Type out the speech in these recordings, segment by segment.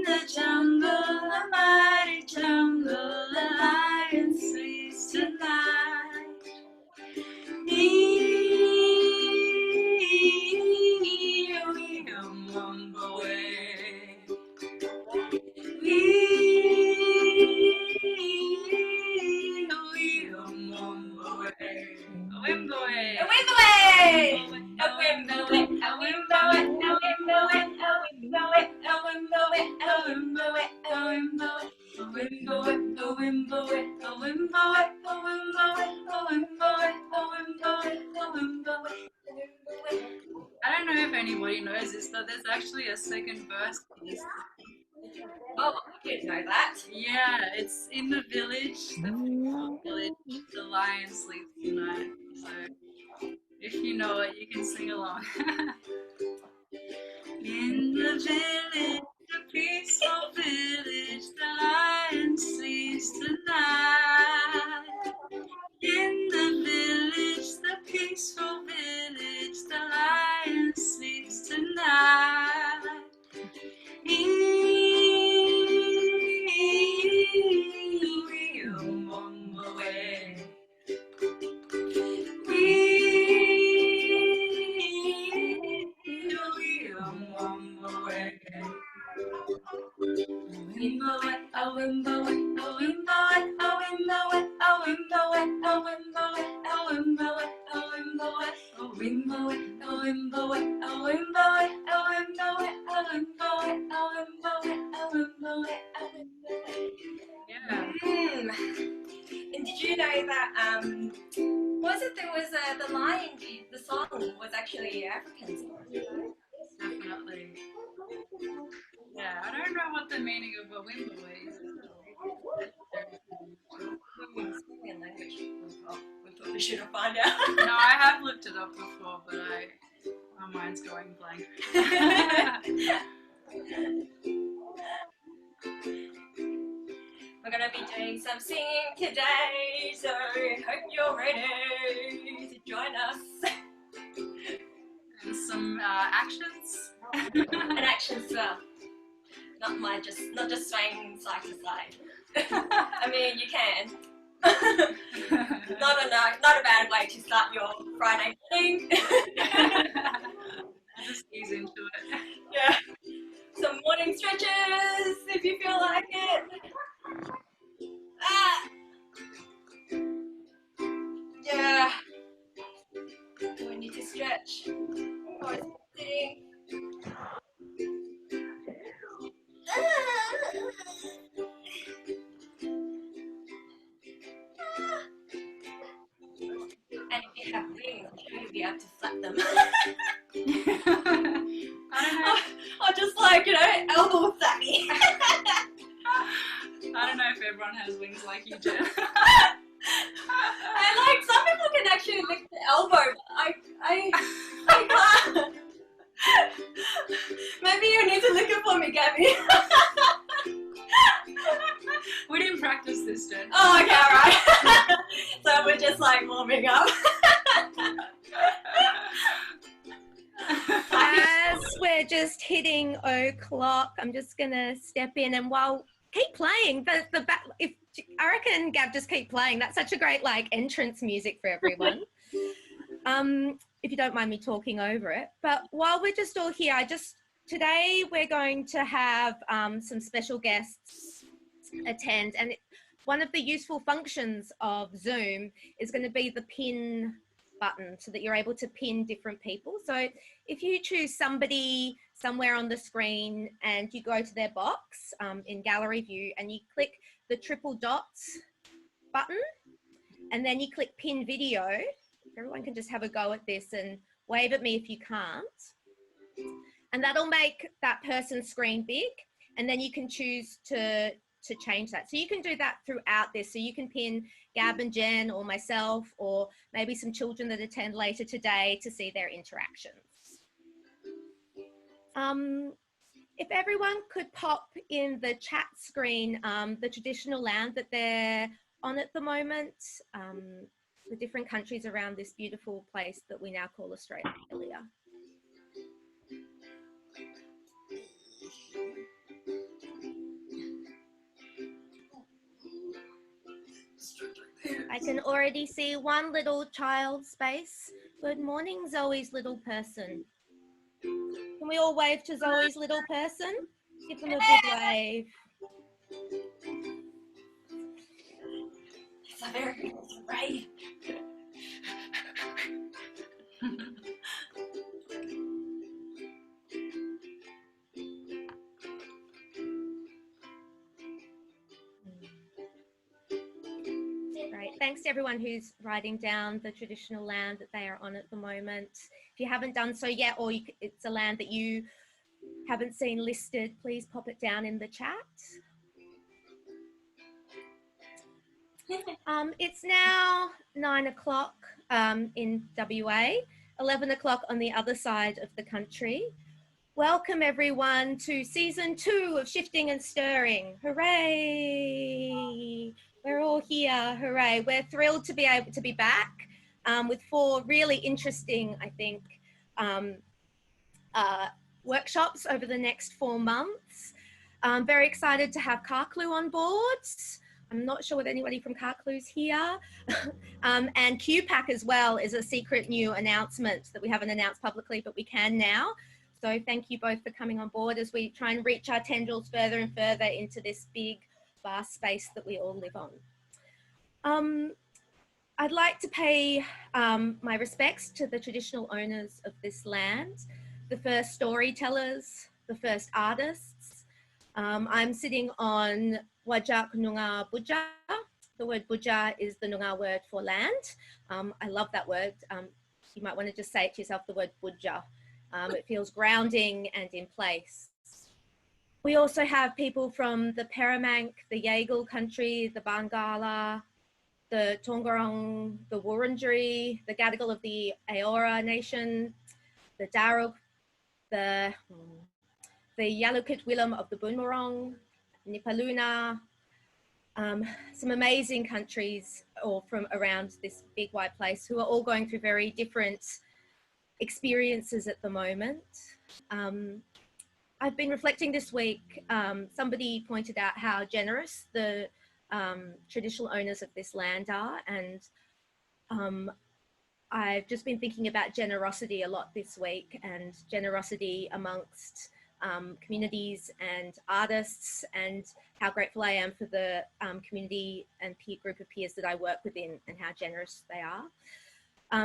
the jungle, the mighty jungle, the lion sleeps tonight. I don't know if anybody knows this, but there's actually a second verse to this. Oh, I didn't know that. Yeah, it's in the village, the peaceful village, the lion sleeps tonight. So if you know it, you can sing along. In the village, the peaceful village, the lion sleeps tonight. In the village, the peaceful village, the lion sleeps tonight. And did you know that was it there was the Lion King, the song was actually African song? Definitely. Yeah, I don't know what the meaning of a wimble is. Syrian language. Oh, we probably shouldn't find out. No, I have looked it up before, but my mind's going blank. We're going to be doing some singing today, so hope you're ready to join us. And some actions. And actions as well. Not just swaying side to side. I mean, you can. not a bad way to start your Friday morning. Just ease into it. Yeah. Some morning stretches if you feel like it. Yeah. We need to stretch. Or sitting. And if you have wings, I'm sure you'll be able to flap them. I don't know. Or just like, elbow flappy. I don't know if everyone has wings like you do. And like some people can actually lick the elbow, but I can't. Maybe you need to lick it for me, Gabby. We didn't practice this, Jen. Oh, okay, alright. So we're just like warming up. As we're just hitting o'clock, I'm just gonna step in and keep playing. If I reckon Gab, just keep playing. That's such a great entrance music for everyone. If you don't mind me talking over it. But while we're just all here, today we're going to have some special guests attend, and one of the useful functions of Zoom is going to be the pin button, so that you're able to pin different people. So if you choose somebody somewhere on the screen and you go to their box in gallery view and you click the triple dots button and then you click pin video, everyone can just have a go at this and wave at me if you can't. And that'll make that person's screen big, and then you can choose to change that. So you can do that throughout this. So you can pin Gab and Jen or myself, or maybe some children that attend later today to see their interactions. If everyone could pop in the chat screen the traditional land that they're on at the moment, the different countries around this beautiful place that we now call Australia. I can already see one little child space. Good morning, Zoe's little person. Can we all wave to Zoe's little person? Give them a big wave. It's a very brave. Great. Thanks to everyone who's writing down the traditional land that they are on at the moment. If you haven't done so yet, or it's a land that you haven't seen listed, please pop it down in the chat. It's now 9 o'clock in WA, 11 o'clock on the other side of the country. Welcome everyone to season 2 of Shifting and Stirring. Hooray! We're all here, hooray. We're thrilled to be able to be back with 4 really interesting, I think, workshops over the next 4 months. I'm very excited to have Karklu on board. I'm not sure whether anybody from Karklu's here. And QPAC as well is a secret new announcement that we haven't announced publicly, but we can now. So thank you both for coming on board as we try and reach our tendrils further and further into this big, vast space that we all live on. I'd like to pay my respects to the traditional owners of this land, the first storytellers, the first artists. I'm sitting on Wajak Noongar Budja. The word Budja is the Noongar word for land. I love that word. You might want to just say it to yourself, the word Budja. It feels grounding and in place. We also have people from the Paramank, the Yagal country, the Bangala, the Tongarong, the Wurundjeri, the Gadigal of the Eora nation, the Darug, the Yalukit Willam of the Bunmurong, Nipaluna, some amazing countries all from around this big wide place who are all going through very different experiences at the moment. I've been reflecting this week, somebody pointed out how generous the traditional owners of this land are, and I've just been thinking about generosity a lot this week, and generosity amongst communities and artists, and how grateful I am for the community and peer group of peers that I work within and how generous they are.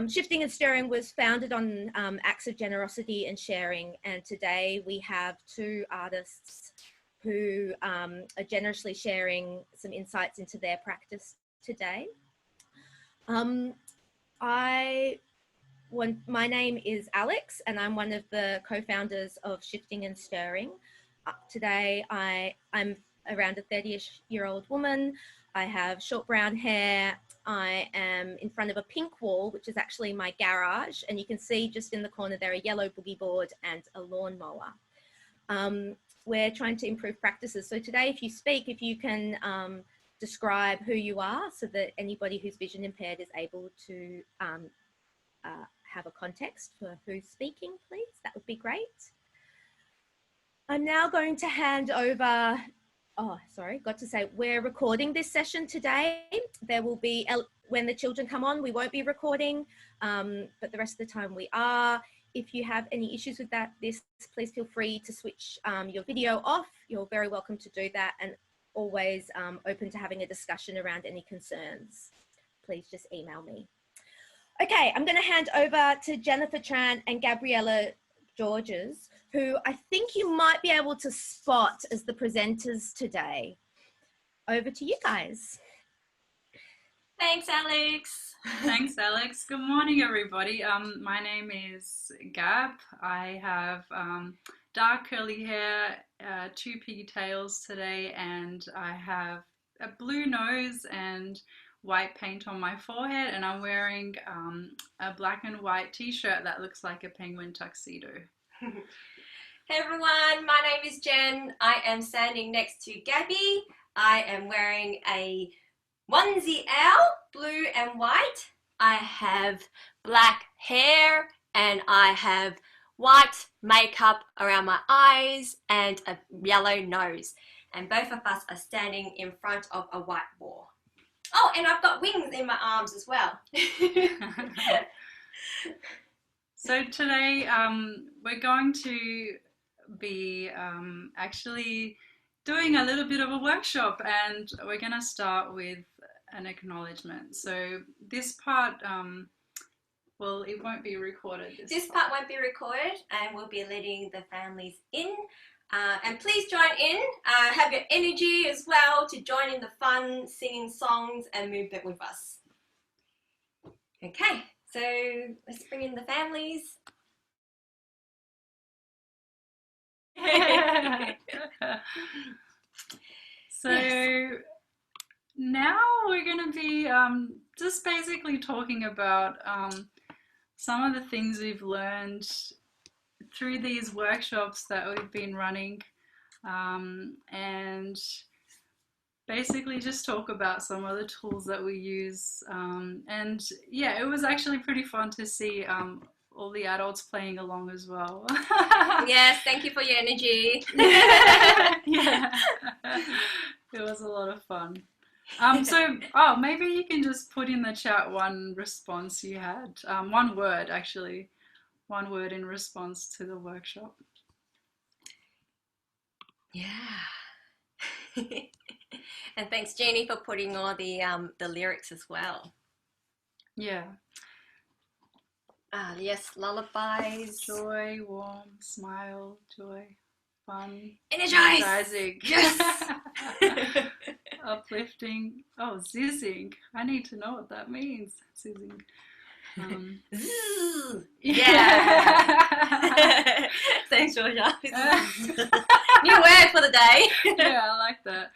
Shifting and Stirring was founded on acts of generosity and sharing, and today we have 2 artists who are generously sharing some insights into their practice today. My name is Alex, and I'm one of the co-founders of Shifting and Stirring. Today I'm around a 30-ish-year-old woman. I have short brown hair. I am in front of a pink wall, which is actually my garage. And you can see just in the corner there a yellow boogie board and a lawnmower. We're trying to improve practices. So today, if you speak, if you can describe who you are so that anybody who's vision impaired is able to have a context for who's speaking, please, that would be great. I'm now going to hand over. Oh, sorry, got to say, we're recording this session today. There will be, when the children come on, we won't be recording, but the rest of the time we are. If you have any issues with this, please feel free to switch your video off. You're very welcome to do that, and always open to having a discussion around any concerns. Please just email me. Okay, I'm going to hand over to Jennifer Tran and Gabriela Georges, who I think you might be able to spot as the presenters today. Over to you guys. Thanks, Alex. Thanks, Alex. Good morning, everybody. My name is Gab. I have dark curly hair, 2 pigtails today, and I have a blue nose and white paint on my forehead, and I'm wearing a black and white t-shirt that looks like a penguin tuxedo. Hey everyone, my name is Jen. I am standing next to Gabby. I am wearing a onesie owl, blue and white. I have black hair and I have white makeup around my eyes and a yellow nose. And both of us are standing in front of a white wall. Oh, and I've got wings in my arms as well. So today we're going to be actually doing a little bit of a workshop, and we're going to start with an acknowledgement. So this part, well, it won't be recorded. This part won't be recorded, and we'll be letting the families in. And please join in, have your energy as well to join in the fun, singing songs and movement with us. Okay, so let's bring in the families. So now we're going to be just basically talking about some of the things we've learned through these workshops that we've been running, and basically just talk about some of the tools that we use. And yeah, it was actually pretty fun to see all the adults playing along as well. Yes, thank you for your energy. Yeah, it was a lot of fun. So, maybe you can just put in the chat one response you had, one word actually, one word in response to the workshop. Yeah. And thanks, Jeannie, for putting all the lyrics as well. Yeah. Yes, lullabies. Joy, warm, smile, joy, fun. Energizing. Yes. Uplifting. Oh, zizzing. I need to know what that means. Zizzing. Yeah. Thanks, Georgia. New word for the day. Yeah, I like that.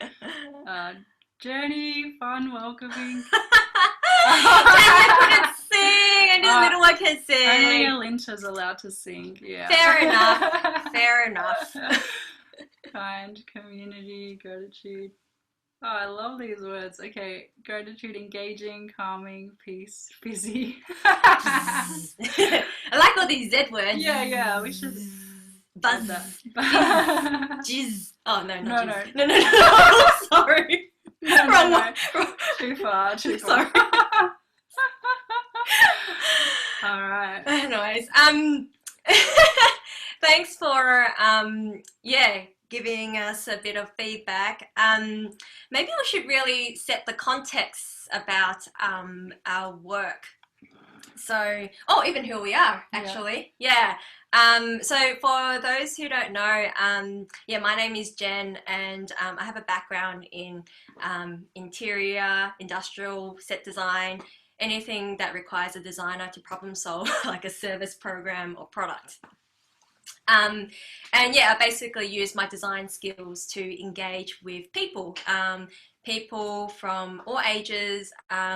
Journey, fun, welcoming. I couldn't sing, and this little one can sing. Only a Linta's allowed to sing. Yeah. Fair enough. Fair enough. Kind, community, gratitude. Oh, I love these words. Okay, gratitude, engaging, calming, peace, busy. I like all these Z words. Yeah, we should buzz that. Jizz. Oh no, No. no. Sorry. Wrong one. Too far. Sorry. All right. Anyways, thanks for giving us a bit of feedback. Maybe we should really set the context about our work. So, even who we are, actually. Yeah. So for those who don't know, my name is Jen, and I have a background in interior, industrial, set design, anything that requires a designer to problem solve, like a service program or product. I basically use my design skills to engage with people, people from all ages,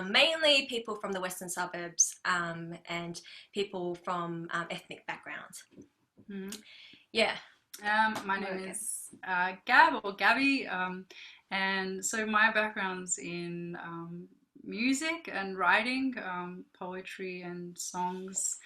mainly people from the western suburbs, and people from ethnic backgrounds. Mm-hmm. Yeah. My name is Gab, or Gabby, and so my background's in music and writing, poetry and songs,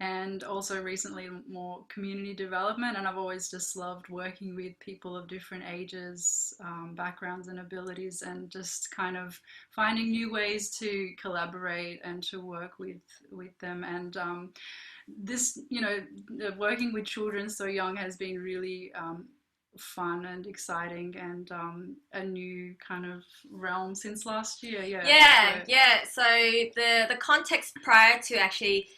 and also recently more community development. And I've always just loved working with people of different ages, backgrounds and abilities, and just kind of finding new ways to collaborate and to work with them. And this, working with children so young has been really fun and exciting, and a new kind of realm since last year. So the context prior to actually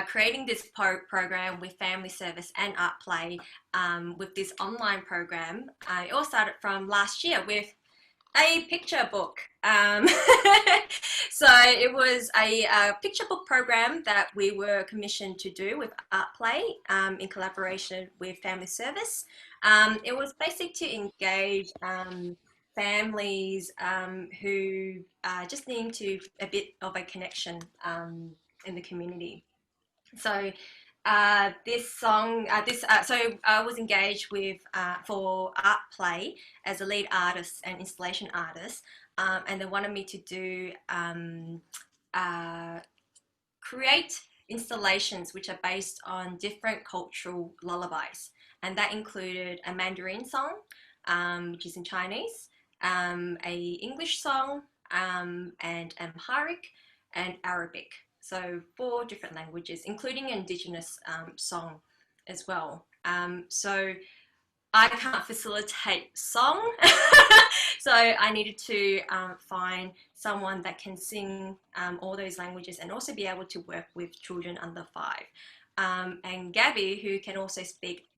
creating this program with Family Service and ArtPlay, with this online program, it all started from last year with a picture book. So it was a picture book program that we were commissioned to do with ArtPlay, in collaboration with Family Service. It was basic to engage families who just need to a bit of a connection in the community. So this song, so I was engaged with for ArtPlay as a lead artist and installation artist, and they wanted me to do create installations which are based on different cultural lullabies, and that included a Mandarin song, which is in Chinese, a English song, and Amharic and Arabic. So 4 different languages, including Indigenous song as well. So I can't facilitate song, so I needed to find someone that can sing all those languages and also be able to work with children under 5. And Gabby, who can also speak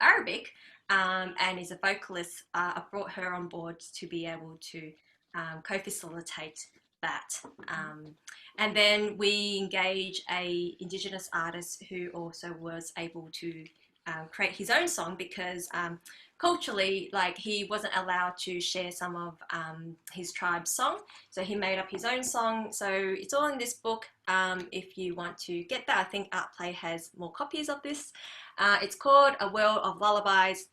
Arabic and is a vocalist, I brought her on board to be able to co-facilitate that. And then we engage a Indigenous artist who also was able to create his own song, because culturally, like, he wasn't allowed to share some of his tribe's song, so he made up his own song. So it's all in this book. If you want to get that, I think ArtPlay has more copies of this. It's called A World of Lullabies,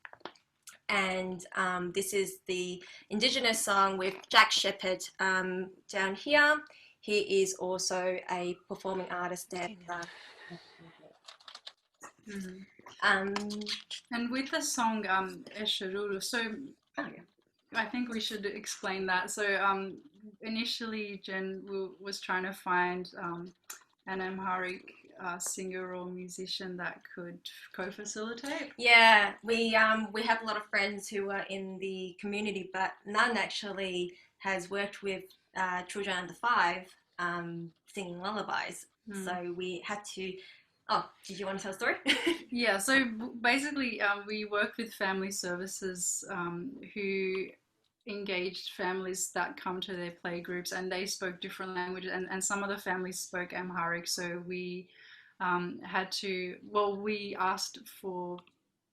and this is the Indigenous song with Jack Shepherd down here. He is also a performing artist there. And with the song Eshururu, so I think we should explain that. So initially Jen was trying to find an Amharic singer or musician that could co-facilitate. Yeah, we have a lot of friends who are in the community, but none actually has worked with children under 5 singing lullabies. So we had to. Oh, did you want to tell a story? Yeah, so basically we worked with family services who engaged families that come to their play groups, and they spoke different languages, and some of the families spoke Amharic, so we had to, well, we asked for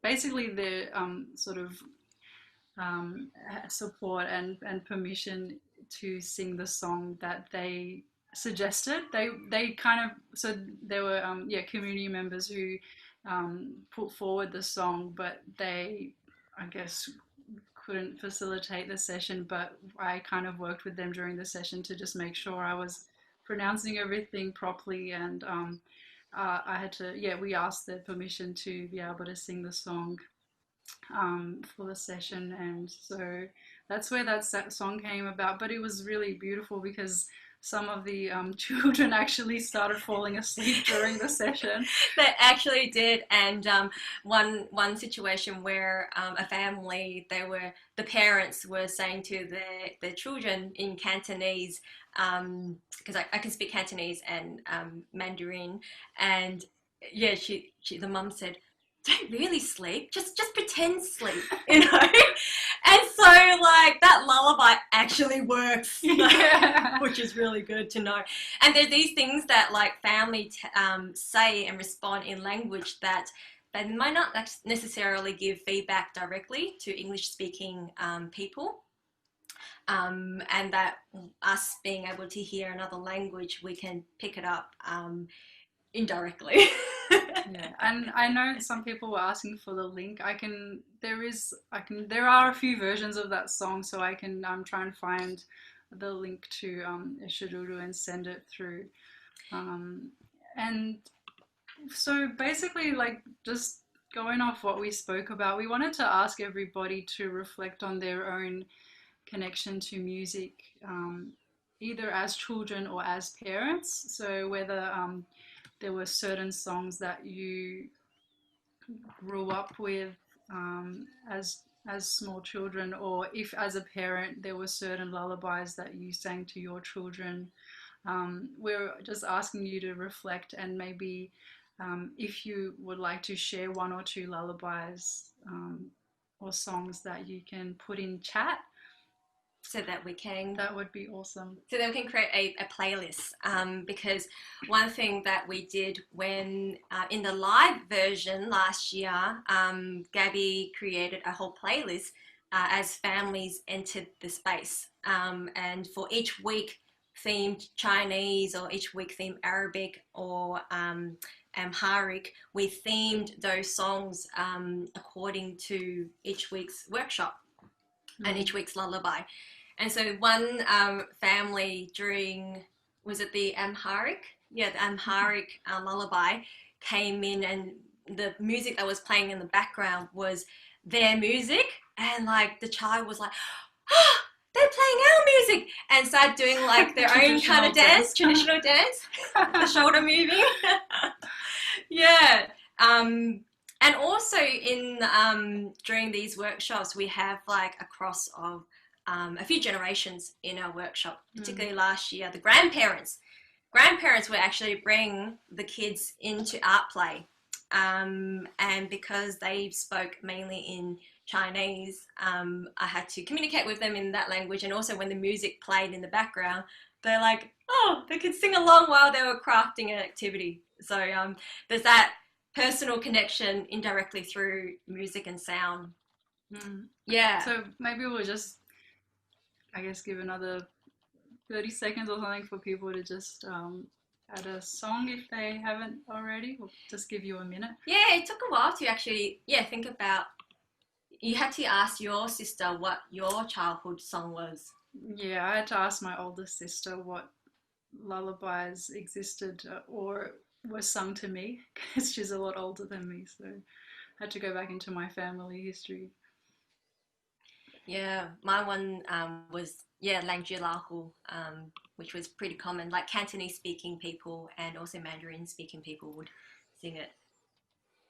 basically the sort of support and permission to sing the song that they suggested. They kind of, so there were community members who put forward the song, but they, I guess, couldn't facilitate the session, but I kind of worked with them during the session to just make sure I was pronouncing everything properly, and I had to, we asked their permission to be able to sing the song for the session, and so that's where that song came about. But it was really beautiful because some of the children actually started falling asleep during the session. They actually did, and one situation where a family, the parents were saying to their children in Cantonese, because I can speak Cantonese and Mandarin, and yeah, the mum said, "Don't really sleep, just pretend sleep," you know. And so, like, that lullaby actually works, which is really good to know. And there's these things that, like, family say and respond in language that they might not necessarily give feedback directly to English-speaking people. And that us being able to hear another language, we can pick it up indirectly. Yeah, and I know some people were asking for the link. There are a few versions of that song, so I can try and find the link to Eshururu and send it through. And so basically, like, just going off what we spoke about, we wanted to ask everybody to reflect on their own connection to music, either as children or as parents. So whether there were certain songs that you grew up with as small children, or if as a parent there were certain lullabies that you sang to your children. We're just asking you to reflect, and maybe if you would like to share 1 or 2 lullabies or songs that you can put in chat, so that we can, that would be awesome. So then we can create a playlist, because one thing that we did when in the live version last year, Gabby created a whole playlist as families entered the space, and for each week themed Chinese, or each week themed Arabic, or Amharic, we themed those songs according to each week's workshop and each week's lullaby. And so one family was it the Amharic? Yeah, the Amharic lullaby came in, and the music that was playing in the background was their music, and like the child was like, "Oh, they're playing our music, and start doing like their own kind of dance, traditional dance, the shoulder moving. Yeah. And also in during these workshops, we have like a cross of a few generations in our workshop, particularly last year. The grandparents would actually bring the kids into ArtPlay. And because they spoke mainly in Chinese, I had to communicate with them in that language. And also when the music played in the background, they're like, oh, they could sing along while they were crafting an activity. So there's that personal connection indirectly through music and sound. Yeah. So maybe we'll just, I guess, give another 30 seconds or something for people to just add a song if they haven't already. We'll just give you a minute. Yeah, it took a while to actually, think about. You had to ask your sister what your childhood song was. Yeah, I had to ask my older sister what lullabies existed or were sung to me, because she's a lot older than me, so I had to go back into my family history. Yeah, my one was Lang Lahu, which was pretty common. Like Cantonese speaking people and also Mandarin speaking people would sing it.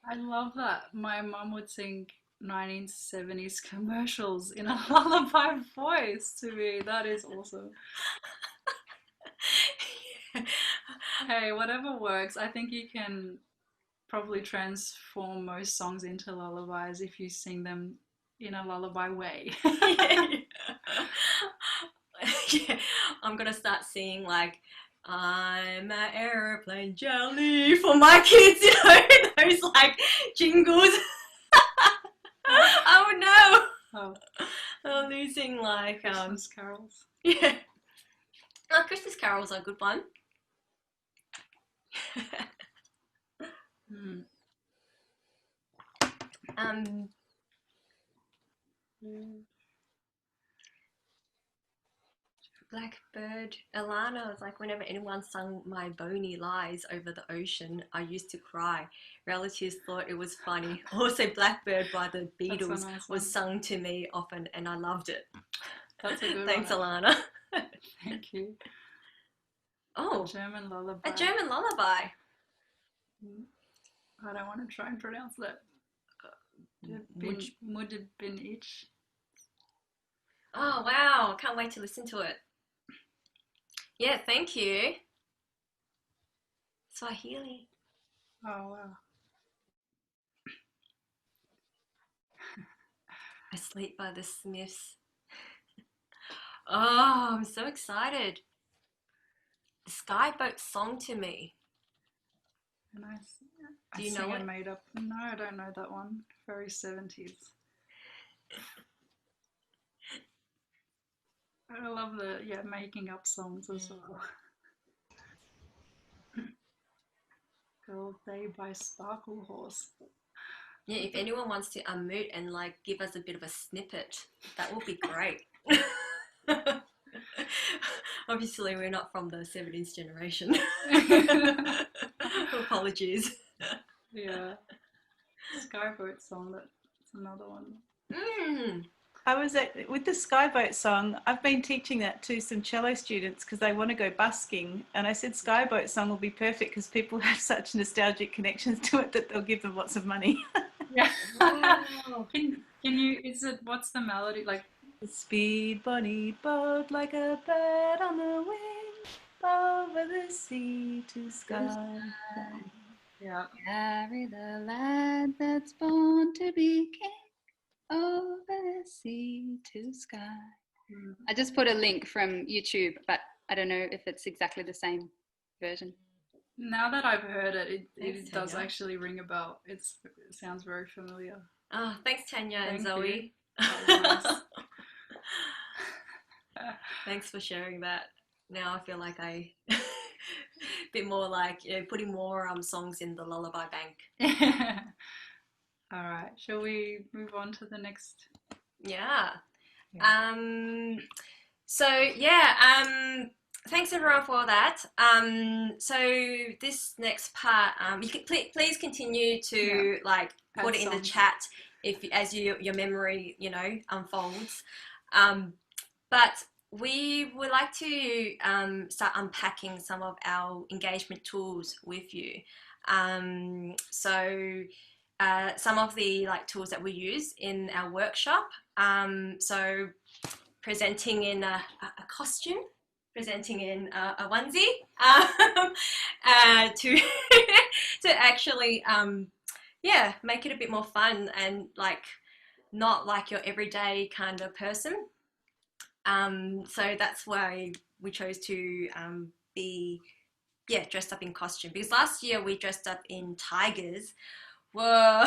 I love that. My mum would sing 1970s commercials in a lullaby voice to me. That is awesome. Hey, whatever works. I think you can probably transform most songs into lullabies if you sing them in a lullaby way. Yeah, I'm gonna start singing like I'm an airplane jelly for my kids, those like jingles. Oh no! Oh, I'm losing like Christmas carols. Yeah. Oh, Christmas carols are a good one. Blackbird, Alana was like, whenever anyone sung My Boney Lies over the ocean, I used to cry. Relatives thought it was funny. Also, Blackbird by the Beatles was sung to me often, and I loved it. That's a good Thanks, one. Alana. Thank you. Oh, a German lullaby. A German lullaby. I don't want to try and pronounce that. Bin ich. Oh, wow. Can't wait to listen to it. Yeah, thank you. Swahili. Oh, wow. Asleep by the Smiths. Oh, I'm so excited. The Skyboat Song to Me. And Do you know it? Made up. No, I don't know that one. Very 70s. I love the making up songs as well. Girl Day by Sparkle Horse. Yeah, if anyone wants to unmute and like give us a bit of a snippet, that would be great. Obviously, we're not from the 70s generation. Apologies. Yeah. Skyboat song, that's another one. I was with the Skyboat song, I've been teaching that to some cello students because they want to go busking. And I said Skyboat song will be perfect because people have such nostalgic connections to it that they'll give them lots of money. Yeah. Can you, what's the melody? Like, speed bonny boat like a bird on the wing over the sea to sky. Yeah. Carry the lad that's born to be king over the sea to sky. I just put a link from YouTube, but I don't know if it's exactly the same version. Now that I've heard it, it does actually ring a bell. It sounds very familiar. Oh, thanks, Tanya and Zoe. Nice. Thanks for sharing that. Now I feel like a bit more like putting more songs in the lullaby bank. All right, shall we move on to the next? Yeah. Thanks everyone for that. So this next part, you can please continue to like put it in the chat as your memory unfolds. But we would like to start unpacking some of our engagement tools with you. So some of the tools that we use in our workshop. So presenting in a costume, presenting in a onesie, to to actually make it a bit more fun and not like your everyday kind of person. So that's why we chose to be dressed up in costume, because last year we dressed up in tigers. Whoa.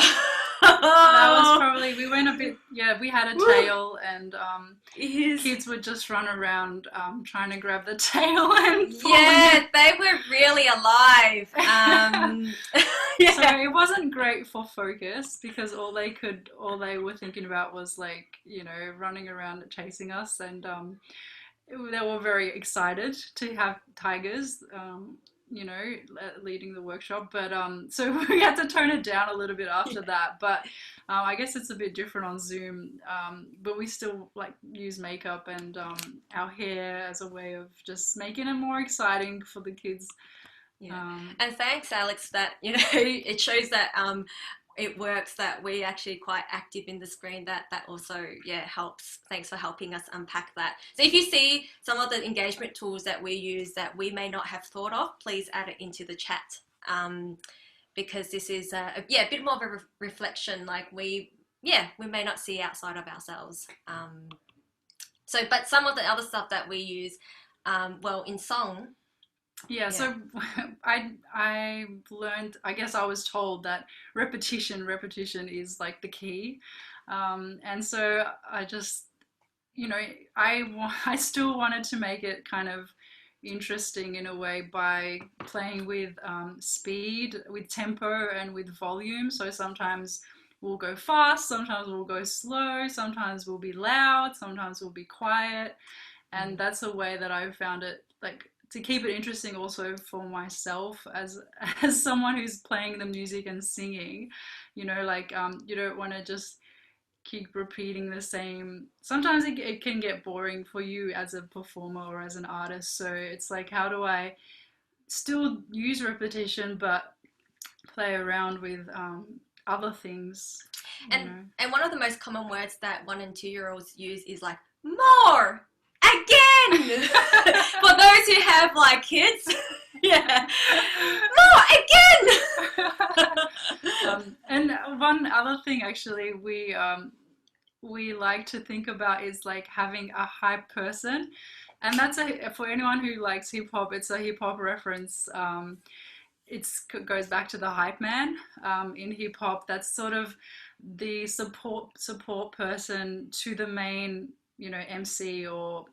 That was probably, we went a bit, we had a tail, and kids would just run around trying to grab the tail and they were really alive. So it wasn't great for focus, because all they were thinking about was running around chasing us, and they were very excited to have tigers leading the workshop, but so we had to tone it down a little bit after that. But I guess it's a bit different on Zoom, but we still use makeup and our hair as a way of just making it more exciting for the kids. And thanks, Alex, that it shows that it works, that we're actually quite active in the screen. That also helps. Thanks for helping us unpack that. So if you see some of the engagement tools that we use that we may not have thought of, please add it into the chat, because this is a bit more of a reflection. We may not see outside of ourselves. But some of the other stuff that we use, in song. So I learned, I guess I was told that repetition is the key, and so I just I still wanted to make it kind of interesting in a way by playing with speed, with tempo, and with volume. So sometimes we'll go fast, sometimes we'll go slow, sometimes we'll be loud, sometimes we'll be quiet, and that's a way that I've found it to keep it interesting also for myself as someone who's playing the music and singing. You don't want to just keep repeating the same. Sometimes it can get boring for you as a performer or as an artist. So it's how do I still use repetition but play around with other things? And one of the most common words that 1 and 2-year-olds use is more. Again! For those who have kids, more again! And one other thing actually we like to think about is having a hype person, and that's for anyone who likes hip hop, it's a hip hop reference. It goes back to the hype man in hip hop. That's sort of the support person to the main MC or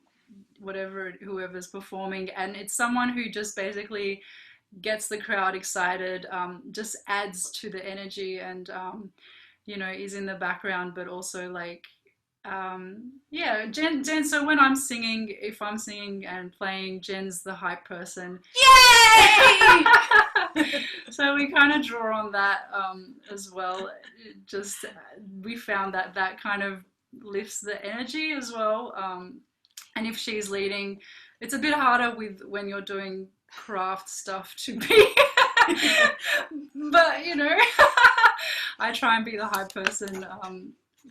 whoever's performing, and it's someone who just basically gets the crowd excited, just adds to the energy, and is in the background, but also Jen, so when I'm singing, if I'm singing and playing, Jen's the hype person. Yay! So we kind of draw on that as well. We found that kind of lifts the energy as well. And if she's leading, it's a bit harder when you're doing craft stuff to be, but I try and be the hype person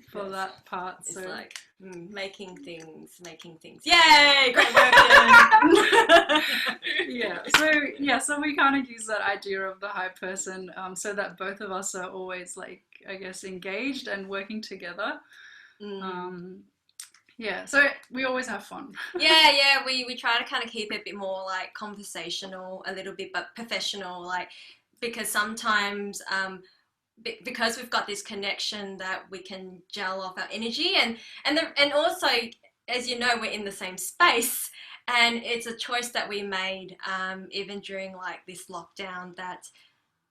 for that part. It's so making things. Yay! Great work. So we kind of use that idea of the hype person, so that both of us are always I guess engaged and working together. So we always have fun. We try to kind of keep it a bit more conversational a little bit, but professional, because sometimes because we've got this connection that we can gel off our energy, and also, as you know, we're in the same space, and it's a choice that we made even during this lockdown, that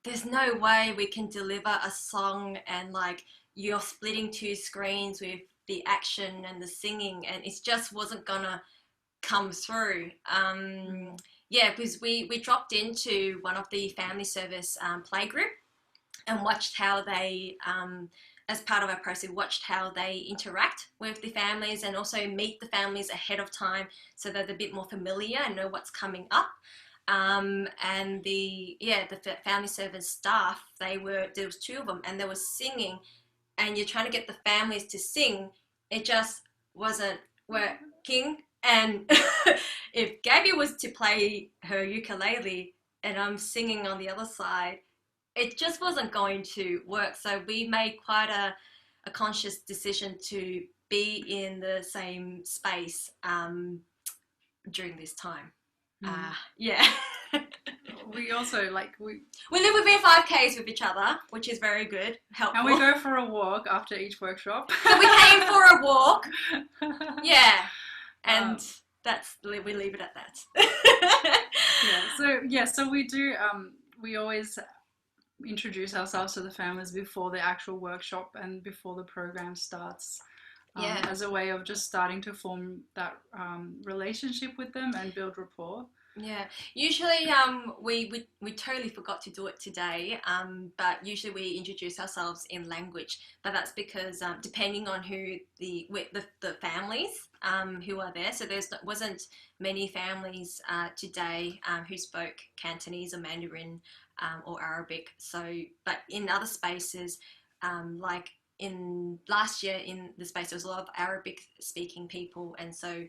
there's no way we can deliver a song and you're splitting 2 screens with the action and the singing, and it just wasn't gonna come through. Because we dropped into one of the family service play group and watched how they as part of our process, we watched how they interact with the families and also meet the families ahead of time so that they're a bit more familiar and know what's coming up. And the family service staff, there was 2 of them, and they were singing, and you're trying to get the families to sing. It just wasn't working. And if Gabby was to play her ukulele and I'm singing on the other side, it just wasn't going to work. So we made quite a conscious decision to be in the same space during this time. Yeah. We also we live within 5Ks with each other, which is very good, helpful. And we go for a walk after each workshop. So we came for a walk. Yeah. And we leave it at that. So we do, we always introduce ourselves to the families before the actual workshop and before the program starts. As a way of just starting to form that relationship with them and build rapport. Yeah, usually we totally forgot to do it today, but usually we introduce ourselves in language, but that's because depending on who the families who are there, so wasn't many families today who spoke Cantonese or Mandarin or Arabic. So, but in other spaces, like in last year in the space, there was a lot of Arabic speaking people, and so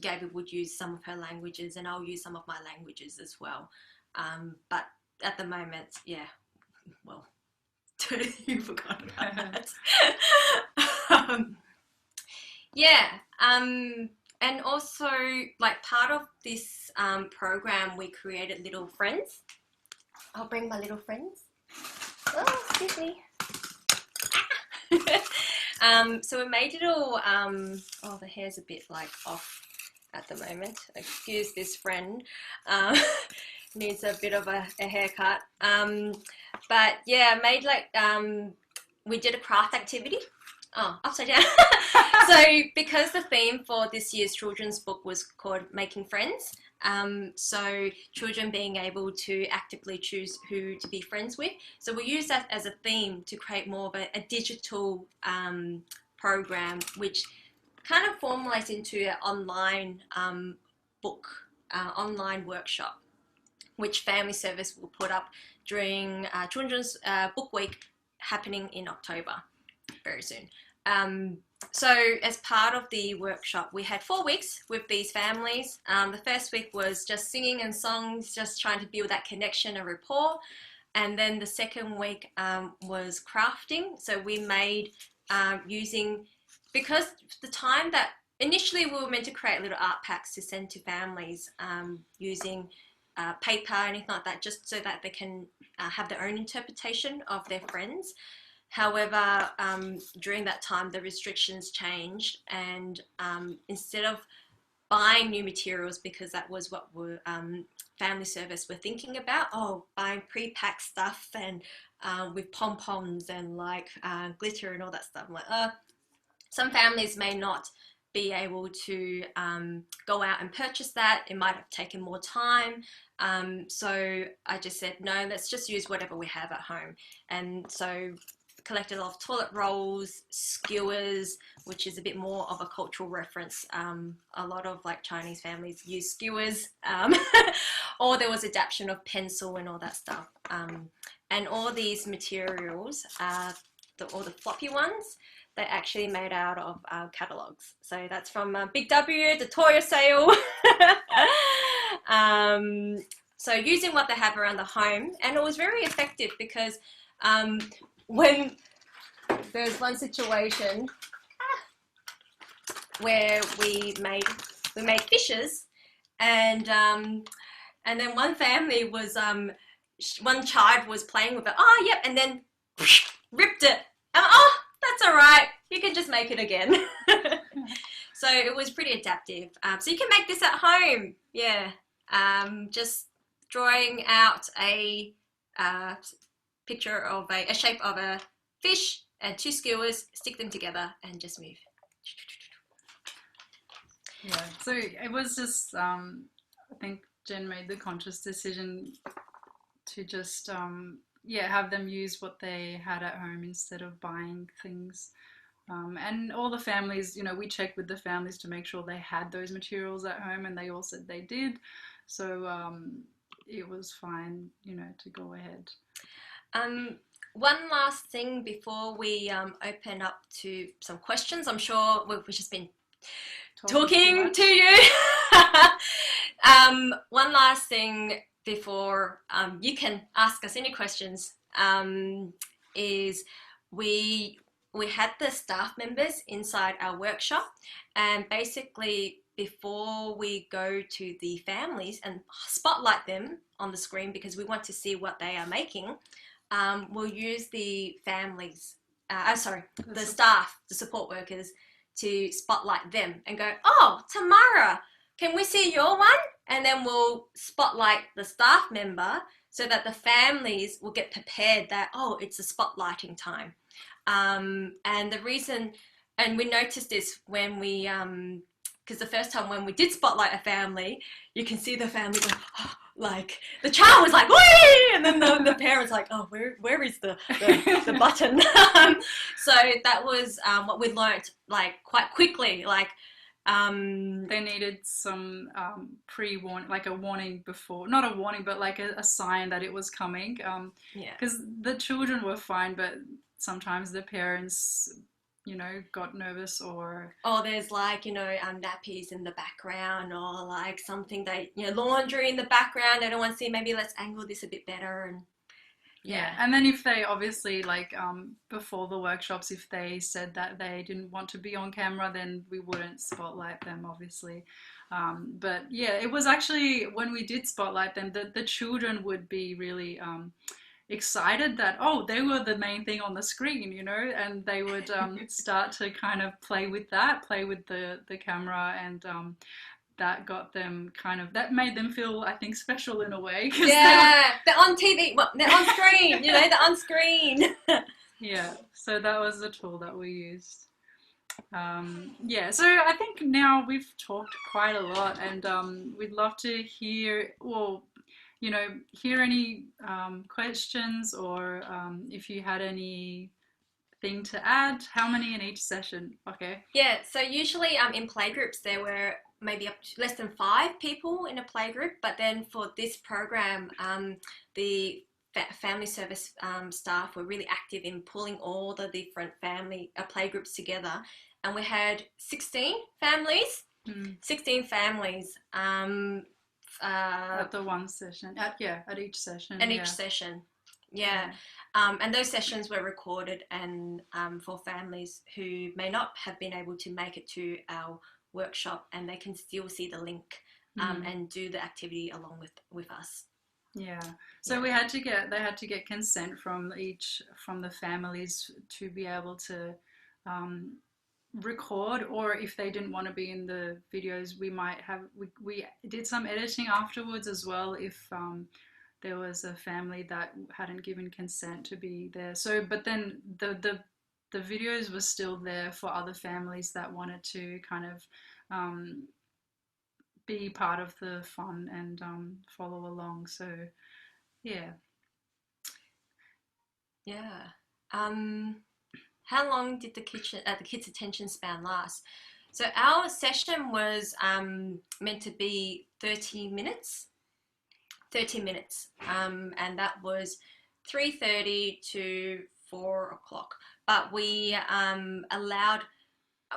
Gabby would use some of her languages and I'll use some of my languages as well. But at the moment, totally forgot about that. And also, like, part of this program, we created little friends. I'll bring my little friends. Oh, excuse me. So we made little, the hair's a bit off at the moment. Excuse this friend, needs a bit of a haircut. But yeah, made we did a craft activity. Oh, upside down. So because the theme for this year's children's book was called Making Friends, so children being able to actively choose who to be friends with. So we use that as a theme to create more of a digital program, which kind of formulates into an online online workshop, which Family Service will put up during Children's Book Week happening in October, very soon. So as part of the workshop, we had 4 weeks with these families. The first week was just singing and songs, just trying to build that connection and rapport. And then the second week was crafting. So we made because the time that initially we were meant to create little art packs to send to families using paper, anything like that, just so that they can have their own interpretation of their friends. However, during that time, the restrictions changed, and instead of buying new materials, because that was what Family Service were thinking about, buying pre-packed stuff and with pom-poms and glitter and all that stuff. I'm like, some families may not be able to go out and purchase that. It might have taken more time. So I just said, no, let's just use whatever we have at home. And so collected a lot of toilet rolls, skewers, which is a bit more of a cultural reference. A lot of Chinese families use skewers, or there was adaptation of pencil and all that stuff. And all these materials, all the floppy ones, they're actually made out of catalogs. So that's from Big W, the Toya sale. So using what they have around the home, and it was very effective because when there's one situation where we made fishes, and then one family was one child was playing with it. Oh, yep, and then ripped it. That's all right. You can just make it again. So it was pretty adaptive. So you can make this at home. Yeah, just drawing out a picture of a shape of a fish and 2 skewers, stick them together and just move. Yeah, so it was just, I think Jen made the conscious decision to just have them use what they had at home instead of buying things. And all the families, we checked with the families to make sure they had those materials at home, and they all said they did. So it was fine, to go ahead. One last thing before we open up to some questions. I'm sure we've just been talking to you. One last thing before you can ask us any questions is we had the staff members inside our workshop, and basically before we go to the families and spotlight them on the screen, because we want to see what they are making, we'll use the families, the staff, the support workers, to spotlight them and go, oh, Tamara, can we see your one? And then we'll spotlight the staff member so that the families will get prepared that, oh, it's a spotlighting time. And the reason, and we noticed this when we, because the first time when we did spotlight a family, you can see the family go, oh, like the child was like, wee! And then the parents like, oh, where is the button? So that was what we learned like quite quickly. Like they needed some pre-warning, like a warning before, not a warning, but like a sign that it was coming. Because the children were fine, but sometimes the parents, got nervous, or there's like nappies in the background, or like something that laundry in the background. I don't want to see. Maybe let's angle this a bit better. And and then if they obviously like before the workshops, if they said that they didn't want to be on camera, then we wouldn't spotlight them, obviously. But yeah, it was actually when we did spotlight them, the children would be really excited that, oh, they were the main thing on the screen, and they would start to kind of play with the camera, and that got them that made them feel, I think, special in a way. They're on TV, they're on screen, they're on screen. Yeah, so that was the tool that we used. So I think now we've talked quite a lot, and we'd love to hear, hear any questions, or if you had anything to add. How many in each session? Okay. Yeah, so usually in playgroups there were maybe up to less than 5 people in a playgroup, but then for this program the family service staff were really active in pulling all the different family playgroups together, and we had 16 families. 16 families at the one session, at each session. Each session, and those sessions were recorded, and for families who may not have been able to make it to our workshop, and they can still see the link and do the activity along with us. So they had to get consent from the families to be able to record, or if they didn't want to be in the videos, we did some editing afterwards as well, if there was a family that hadn't given consent to be there. So but then the videos were still there for other families that wanted to kind of be part of the fun and follow along. So how long did the kids' attention span last? So our session was meant to be 30 minutes, and that was 3:30 to 4 o'clock. But we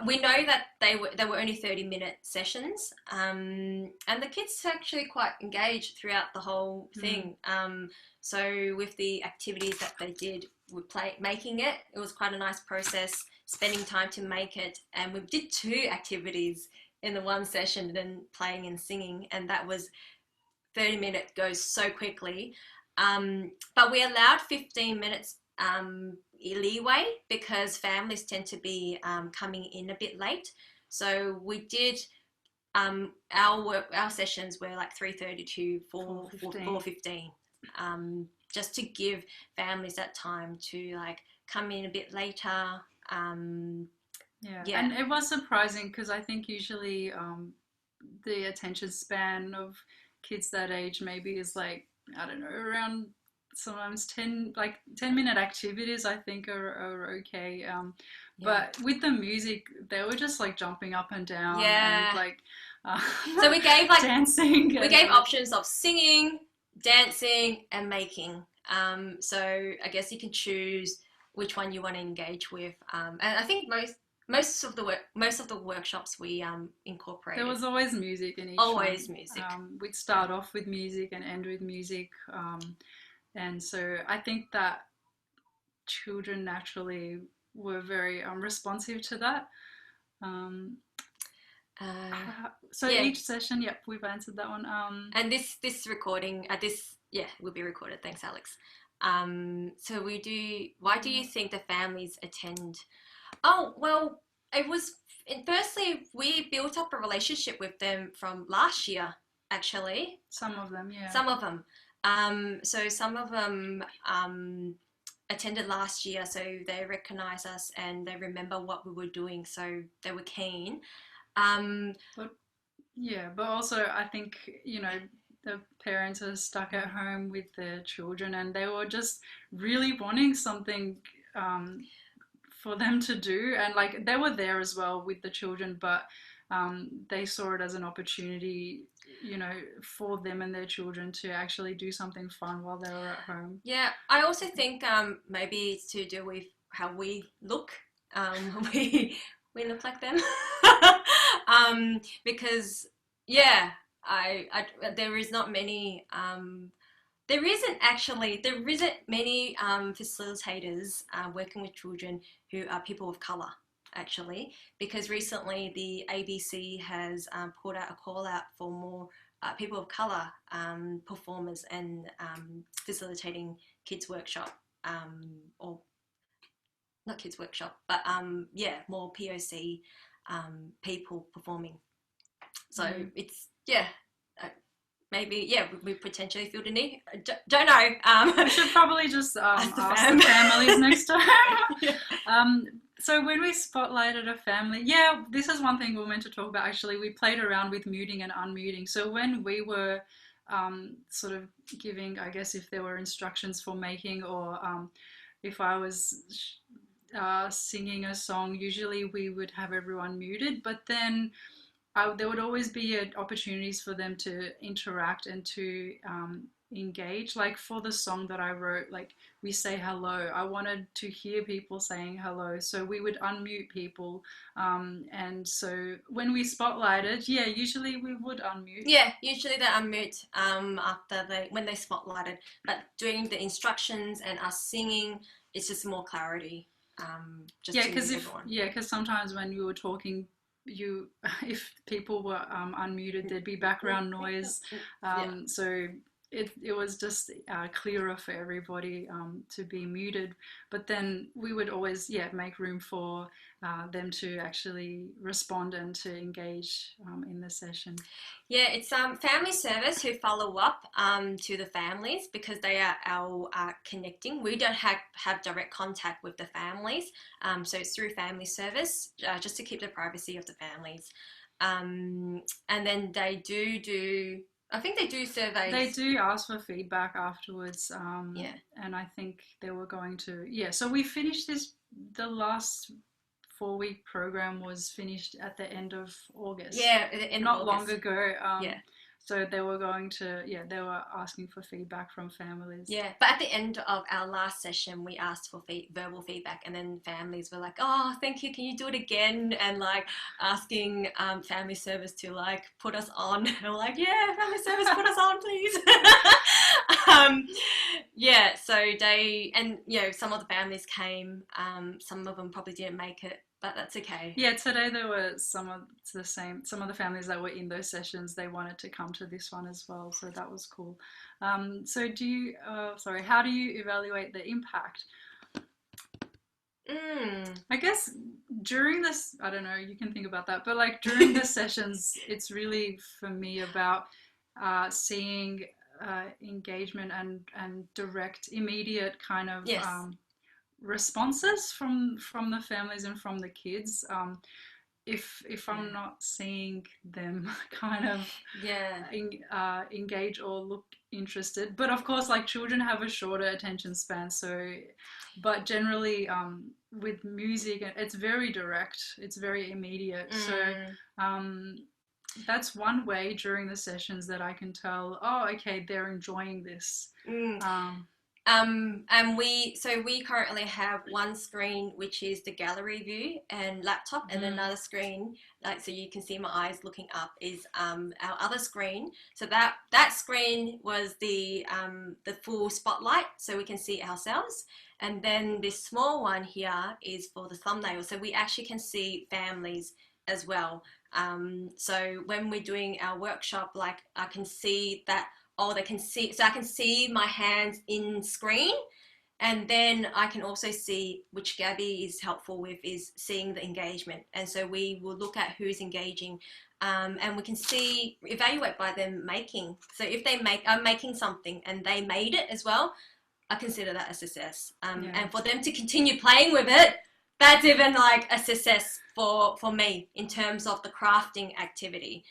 we know that they were only 30-minute sessions, and the kids actually quite engaged throughout the whole thing. So with the activities that they did, making it was quite a nice process, spending time to make it, and we did 2 activities in the one session, then playing and singing, and that was 30 minutes goes so quickly. But we allowed 15 minutes leeway, because families tend to be coming in a bit late. So we did our sessions were like 3:30 to 4:15, just to give families that time to like come in a bit later. And it was surprising, because I think usually the attention span of kids that age maybe is like, I don't know, around sometimes 10-minute activities I think are okay. Yeah. But with the music, they were just like jumping up and down Yeah. and like So we gave like dancing. We gave options of singing, dancing, and making. So I guess you can choose which one you want to engage with. And I think most of the workshops we incorporated. There was always music in each Always one. music. We'd start off with music and end with music. And so I think that children naturally were very responsive to that. So yeah. each session, yep, we've answered that one. And this recording, will be recorded. Thanks, Alex. So why do you think the families attend? Oh, well, it was, firstly, we built up a relationship with them from last year, actually. Some of them, yeah. Some of them. So some of them attended last year, so they recognize us and they remember what we were doing, so they were keen. But also I think, the parents are stuck at home with their children and they were just really wanting something for them to do, and like they were there as well with the children, but they saw it as an opportunity, for them and their children to actually do something fun while they were at home. Yeah, I also think maybe it's to do with how we look. We look like them. Because there is not many. There isn't many facilitators working with children who are people of colour, actually, because recently the ABC has put out a call out for more people of colour performers and facilitating kids workshop, or not kids workshop, but more POC people performing. So it's maybe we potentially feel the need. Don't know. We should probably just ask the families next time. So when we spotlighted a family, this is one thing we were meant to talk about. Actually, we played around with muting and unmuting. So when we were sort of giving, I guess, if there were instructions for making, or if I was singing a song, usually we would have everyone muted, but then there would always be opportunities for them to interact and to engage. Like for the song that I wrote, like we say hello, I wanted to hear people saying hello, so we would unmute people, and so when we spotlighted, usually we would unmute. Usually they unmute when they spotlighted, but doing the instructions and us singing, it's just more clarity. Because sometimes when you were talking, if people were unmuted, there'd be background noise, so it was just clearer for everybody to be muted. But then we would always make room for them to actually respond and to engage in the session. It's family service who follow up to the families, because they are our connecting. We don't have direct contact with the families, so it's through family service, just to keep the privacy of the families. And then they do I think they do surveys. They do ask for feedback afterwards. And I think they were going to, so we finished the last 4-week program was finished at the end of August. Not long ago. So they were going to, they were asking for feedback from families. But at the end of our last session, we asked for verbal feedback, and then families were like, "Oh, thank you, can you do it again?" And like asking family service to like put us on. And we're like, "Yeah, family service, put us on, please." So they, and some of the families came. Some of them probably didn't make it, but that's okay. Today there were some of the families that were in those sessions, they wanted to come to this one as well, so that was cool. So how do you evaluate the impact? I guess during this, I don't know, you can think about that, but like during the sessions, it's really for me about seeing engagement and direct, immediate kind of responses from the families and from the kids. if I'm not seeing them kind of Yeah. engage or look interested. But of course, like children have a shorter attention span, so but generally with music it's very direct, it's very immediate. So that's one way during the sessions that I can tell, oh, okay, they're enjoying this. And we currently have one screen which is the gallery view and laptop, and another screen, like, so you can see my eyes looking up, is our other screen. So that screen was the full spotlight, so we can see ourselves. And then this small one here is for the thumbnail, so we actually can see families as well. So when we're doing our workshop, like I can see that, oh, they can see, so I can see my hands in screen, and then I can also see, which Gabby is helpful with, is seeing the engagement. And so we will look at who's engaging, and we can see, evaluate by them making. So if I'm making something and they made it as well, I consider that a success. And for them to continue playing with it, that's even like a success for me in terms of the crafting activity.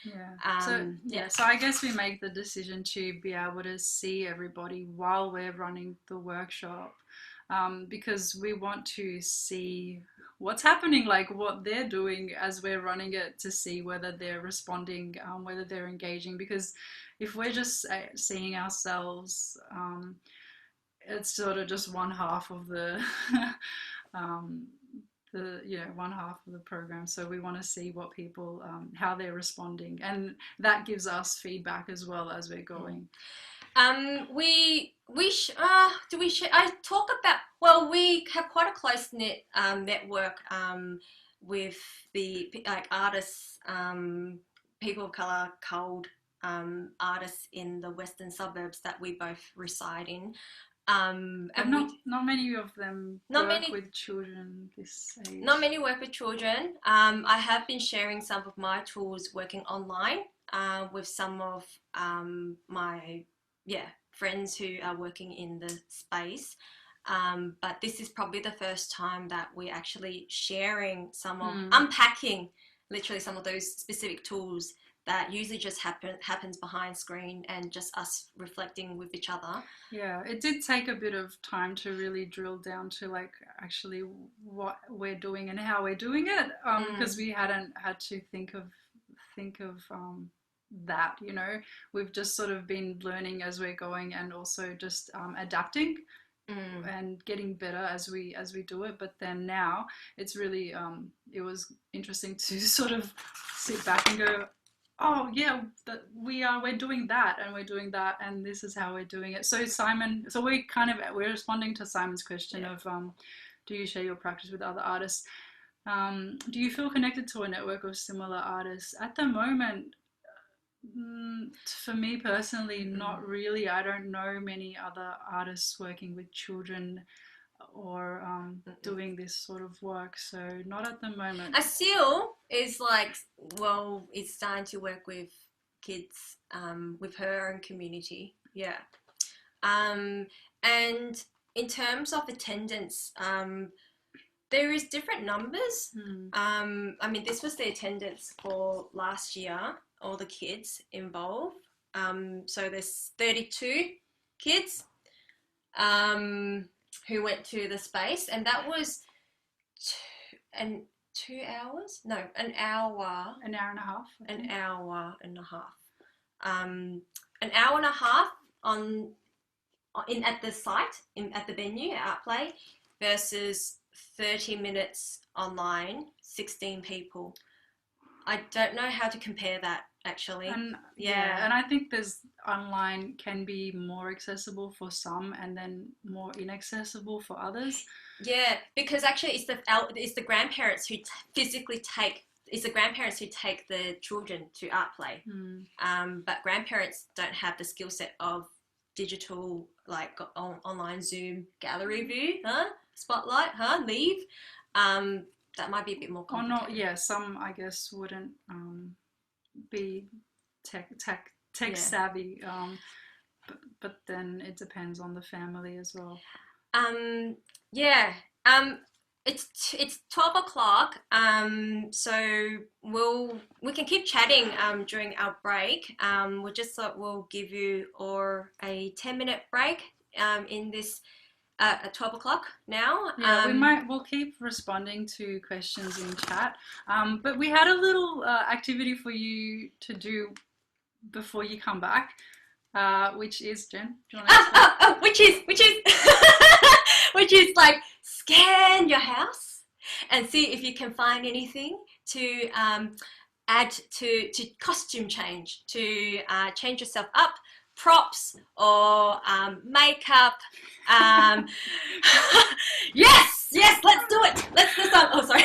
So I guess we make the decision to be able to see everybody while we're running the workshop, because we want to see what's happening, like what they're doing as we're running it, to see whether they're responding, whether they're engaging. Because if we're just seeing ourselves, it's sort of just one half of the one half of the program. So we want to see what people, how they're responding, and that gives us feedback as well as we're going. I talk about, well, we have quite a close-knit network with the artists, people of colour, cold artists in the western suburbs that we both reside in. And not many of them work with children this age. Not many work with children. I have been sharing some of my tools working online with some of my friends who are working in the space. But this is probably the first time that we're actually sharing some of, unpacking literally some of those specific tools that usually just happens behind screen and just us reflecting with each other. Yeah, it did take a bit of time to really drill down to like actually what we're doing and how we're doing it, because we hadn't had to think of that, you know. We've just sort of been learning as we're going, and also just adapting and getting better as we do it. But then now it's really it was interesting to sort of sit back and go, oh yeah, we're doing that and we're doing that, and this is how we're doing it. So we're responding to Simon's question of do you share your practice with other artists? Do you feel connected to a network of similar artists? At the moment, for me personally, not really. I don't know many other artists working with children or doing this sort of work, so not at the moment. Asil is like, well, it's starting to work with kids with her own community, and in terms of attendance, there is different numbers. I mean, this was the attendance for last year, all the kids involved, so there's 32 kids who went to the space, and that was an hour and a half. An hour and a half at the site, at the venue at ArtPlay, versus 30 minutes online, 16 people. I don't know how to compare that, actually. And and I think there's online can be more accessible for some and then more inaccessible for others. Yeah, because actually it's the grandparents who physically take the children to ArtPlay. But grandparents don't have the skill set of digital, like online Zoom gallery view, spotlight, leave. That might be a bit more complicated. Or not, some I guess wouldn't be tech savvy, but then it depends on the family as well. it's 12 o'clock. So we can keep chatting during our break. We just thought we'll give you or a 10-minute break in this at 12 o'clock now. Yeah, we'll keep responding to questions in chat. But we had a little activity for you to do before you come back, which is, Jen, do you want to explain? Which is which is like scan your house and see if you can find anything to add to costume change, to change yourself up, props or makeup. Yes, let's do it. Let's oh sorry.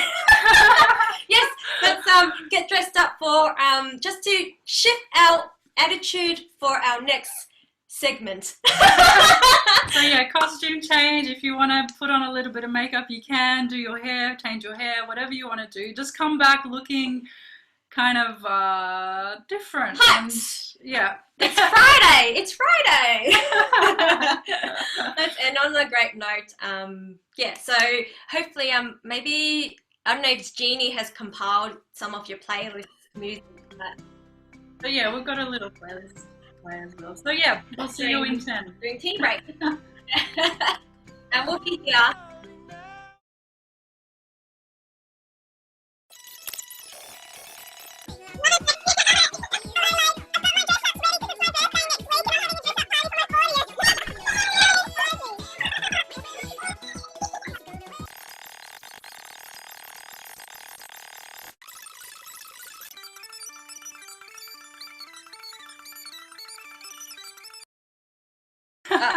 Yes, let's get dressed up for just to shift our attitude for our next segment. So yeah, costume change. If you want to put on a little bit of makeup, you can. Do your hair, change your hair, whatever you want to do. Just come back looking kind of different. Hot. Yeah. It's Friday. It's Friday. Let's end on a great note. Yeah. So hopefully, maybe I don't know if Jeannie has compiled some of your playlist music. So yeah, we've got a little playlist play as well. So yeah, we'll see you in 10. Doing tea break. And we'll be here.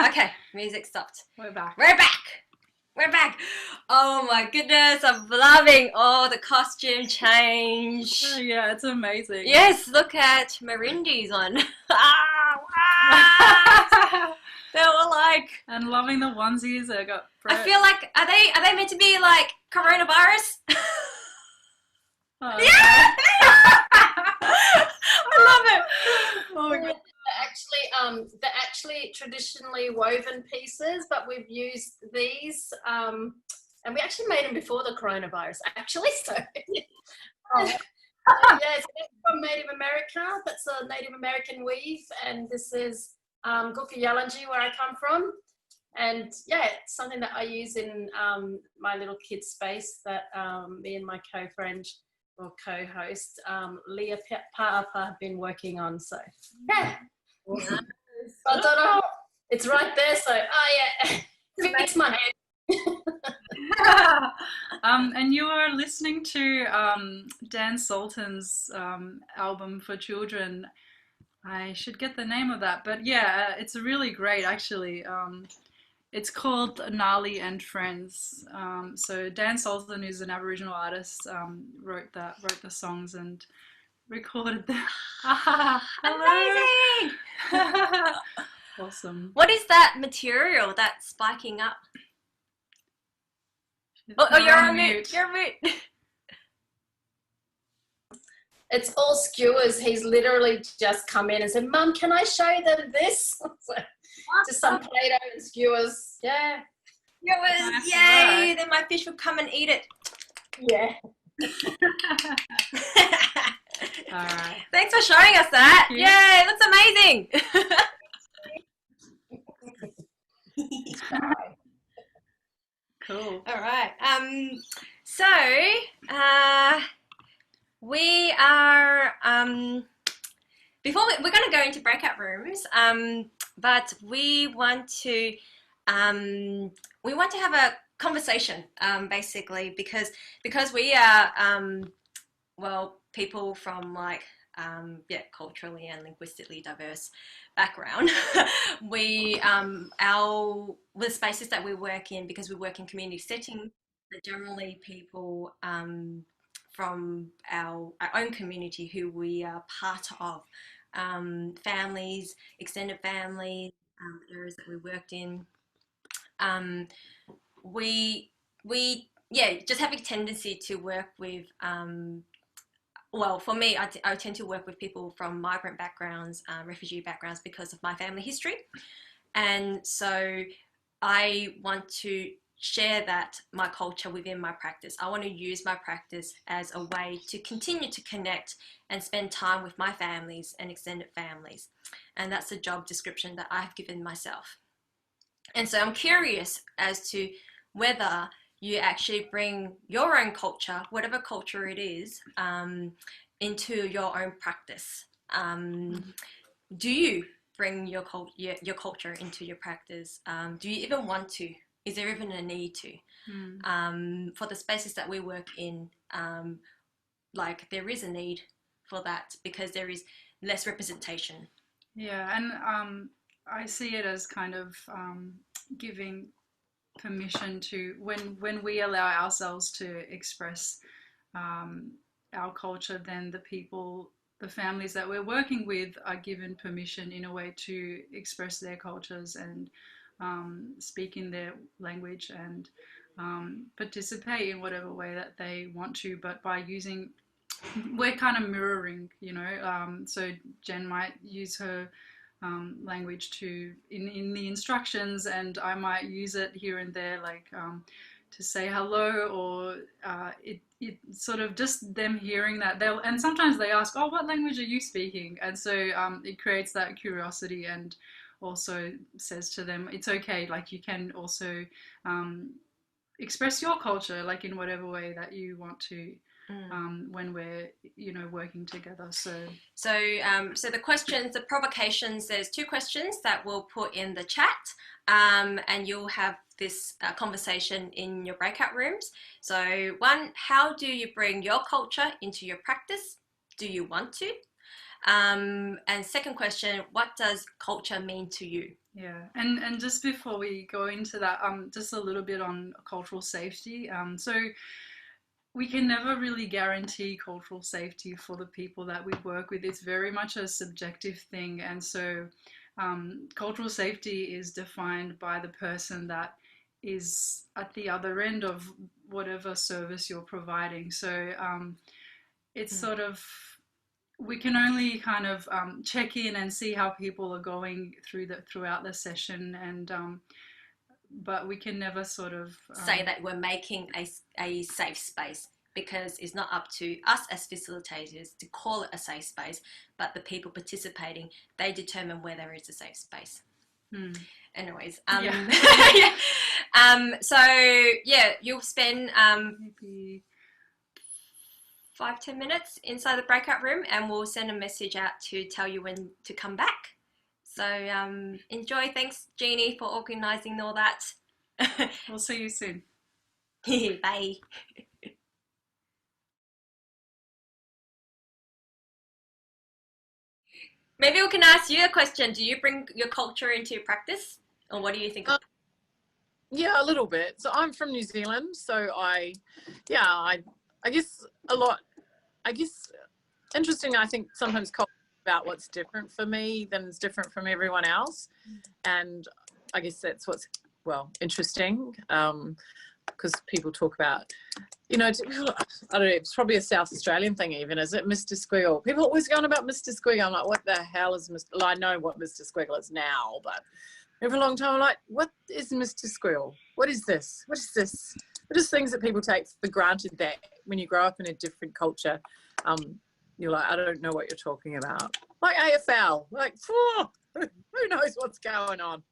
Okay, music stopped. We're back. We're back. Oh my goodness, I'm loving all the costume change. Oh, yeah, it's amazing. Yes, look at Marindy's one. They were like, and loving the onesies. I got. I feel like are they meant to be like coronavirus? Oh, yeah. I love it. Oh my God. They're actually traditionally woven pieces, but we've used these, and we actually made them before the coronavirus, actually. So, yeah, it's from Native America. That's a Native American weave, and this is Gukuyalanji, where I come from. And yeah, it's something that I use in my little kids space that me and my co-friend or co-host Leah Pa'apa have been working on. So yeah. Awesome. I don't know. It's right there, so yeah, it's my head. And you are listening to Dan Sultan's album for children. I should get the name of that, but yeah, it's really great actually. It's called Gnarly and Friends. So Dan Sultan, who's an Aboriginal artist, wrote the songs and recorded them. Amazing! Awesome. What is that material that's spiking up? Oh, you're on mute. You're on mute. It's all skewers. He's literally just come in and said, "Mum, can I show them this?" So, just some Play-Doh and skewers. Yeah. Skewers, yay! Then my fish will come and eat it. Yeah. All right. Thanks for showing us that. Yay, that's amazing. Cool. All right. So we are we're going to go into breakout rooms. But we want to have a conversation, basically, because we are people from like culturally and linguistically diverse background. We the spaces that we work in, because we work in community settings, that generally people from our own community who we are part of, families, extended families, areas that we worked in, we just have a tendency to work with for me, I tend to work with people from migrant backgrounds, refugee backgrounds, because of my family history. And so I want to share that, my culture, within my practice. I want to use my practice as a way to continue to connect and spend time with my families and extended families. And that's the job description that I've given myself. And so I'm curious as to whether you actually bring your own culture, whatever culture it is, into your own practice. Do you bring your culture into your practice? Do you even want to? Is there even a need to? For the spaces that we work in, like there is a need for that because there is less representation. Yeah, and I see it as kind of giving permission to, when we allow ourselves to express our culture, then the families that we're working with are given permission in a way to express their cultures and speak in their language and participate in whatever way that they want to, but by using, we're kind of mirroring, so Jen might use her language to in the instructions, and I might use it here and there, like to say hello, or it sort of just them hearing that, and sometimes they ask, oh, what language are you speaking? And so it creates that curiosity, and also says to them, it's okay, like you can also express your culture like in whatever way that you want to. When we're working together. So the questions, the provocations, there's 2 questions that we'll put in the chat, and you'll have this conversation in your breakout rooms. So 1, how do you bring your culture into your practice? Do you want to? And second question, what does culture mean to you? Yeah, and just before we go into that, just a little bit on cultural safety. So we can never really guarantee cultural safety for the people that we work with. It's very much a subjective thing. And so cultural safety is defined by the person that is at the other end of whatever service you're providing. So it's sort of, we can only kind of check in and see how people are going throughout the session, and but we can never sort of say that we're making a safe space, because it's not up to us as facilitators to call it a safe space, but the people participating, they determine where there is a safe space. Anyways, so yeah, you'll spend maybe 5-10 minutes inside the breakout room, and we'll send a message out to tell you when to come back. So enjoy. Thanks, Jeannie, for organising all that. We'll see you soon. Bye. Maybe we can ask you a question. Do you bring your culture into your practice, or what do you think? Yeah, a little bit. So I'm from New Zealand, so I guess a lot. I guess interesting. I think sometimes culture about what's different for me than is different from everyone else, and I guess that's what's interesting, because people talk about, I don't know, it's probably a South Australian thing even, is it, Mr. Squiggle? People always going about Mr. Squiggle. I'm like, what the hell is Mr. Well, I know what Mr. Squiggle is now, but for a long time I'm like, what is Mr. Squiggle? What is this? What is this? What is things that people take for granted, that when you grow up in a different culture, you're like, I don't know what you're talking about. Like AFL, like, who knows what's going on?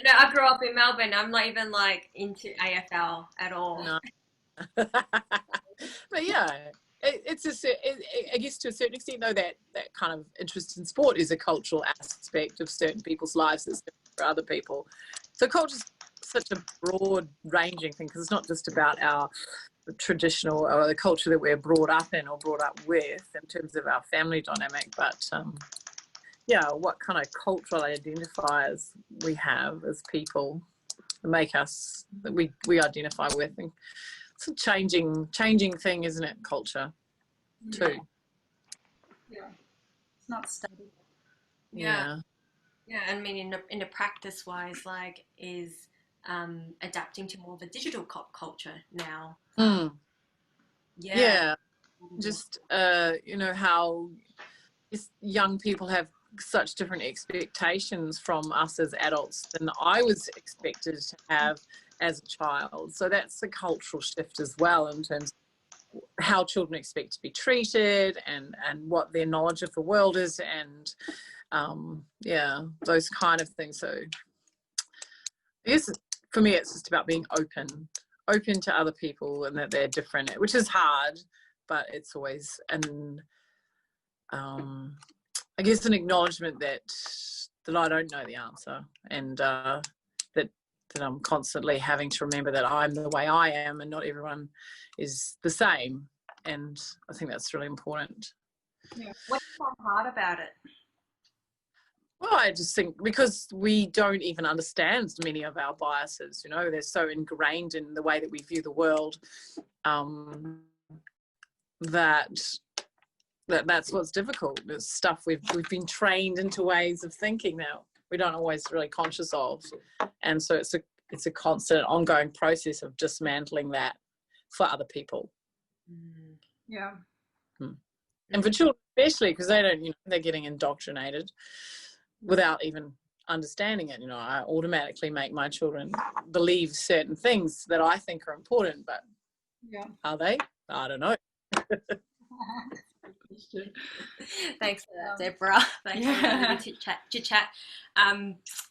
I grew up in Melbourne. I'm not even like into AFL at all. No. But yeah, I guess to a certain extent, though, that kind of interest in sport is a cultural aspect of certain people's lives that's different for other people. So culture's such a broad-ranging thing, because it's not just about our traditional or the culture that we're brought up in or brought up with in terms of our family dynamic, but what kind of cultural identifiers we have as people make us, that we identify with. And it's a changing thing, isn't it, culture too? Yeah, it's not static. Yeah, I mean, in the practice wise, like, is adapting to more of a digital culture now. Just how young people have such different expectations from us as adults than I was expected to have as a child. So that's a cultural shift as well in terms of how children expect to be treated and what their knowledge of the world is, and yeah, those kind of things. So I guess for me it's just about being open to other people and that they're different, which is hard, but it's always I guess an acknowledgement that I don't know the answer, and that I'm constantly having to remember that I'm the way I am and not everyone is the same. And I think that's really important. Yeah. What's so hard about it? Well, I just think because we don't even understand many of our biases, you know, they're so ingrained in the way that we view the world, that's what's difficult. It's stuff we've been trained into ways of thinking that we don't always really conscious of, and so it's a constant ongoing process of dismantling that for other people. Yeah. And for children especially, because they don't, you know, they're getting indoctrinated without even understanding it. You know, I automatically make my children believe certain things that I think are important, but are they? I don't know. Thanks for that, Deborah. Thanks for the chit chat.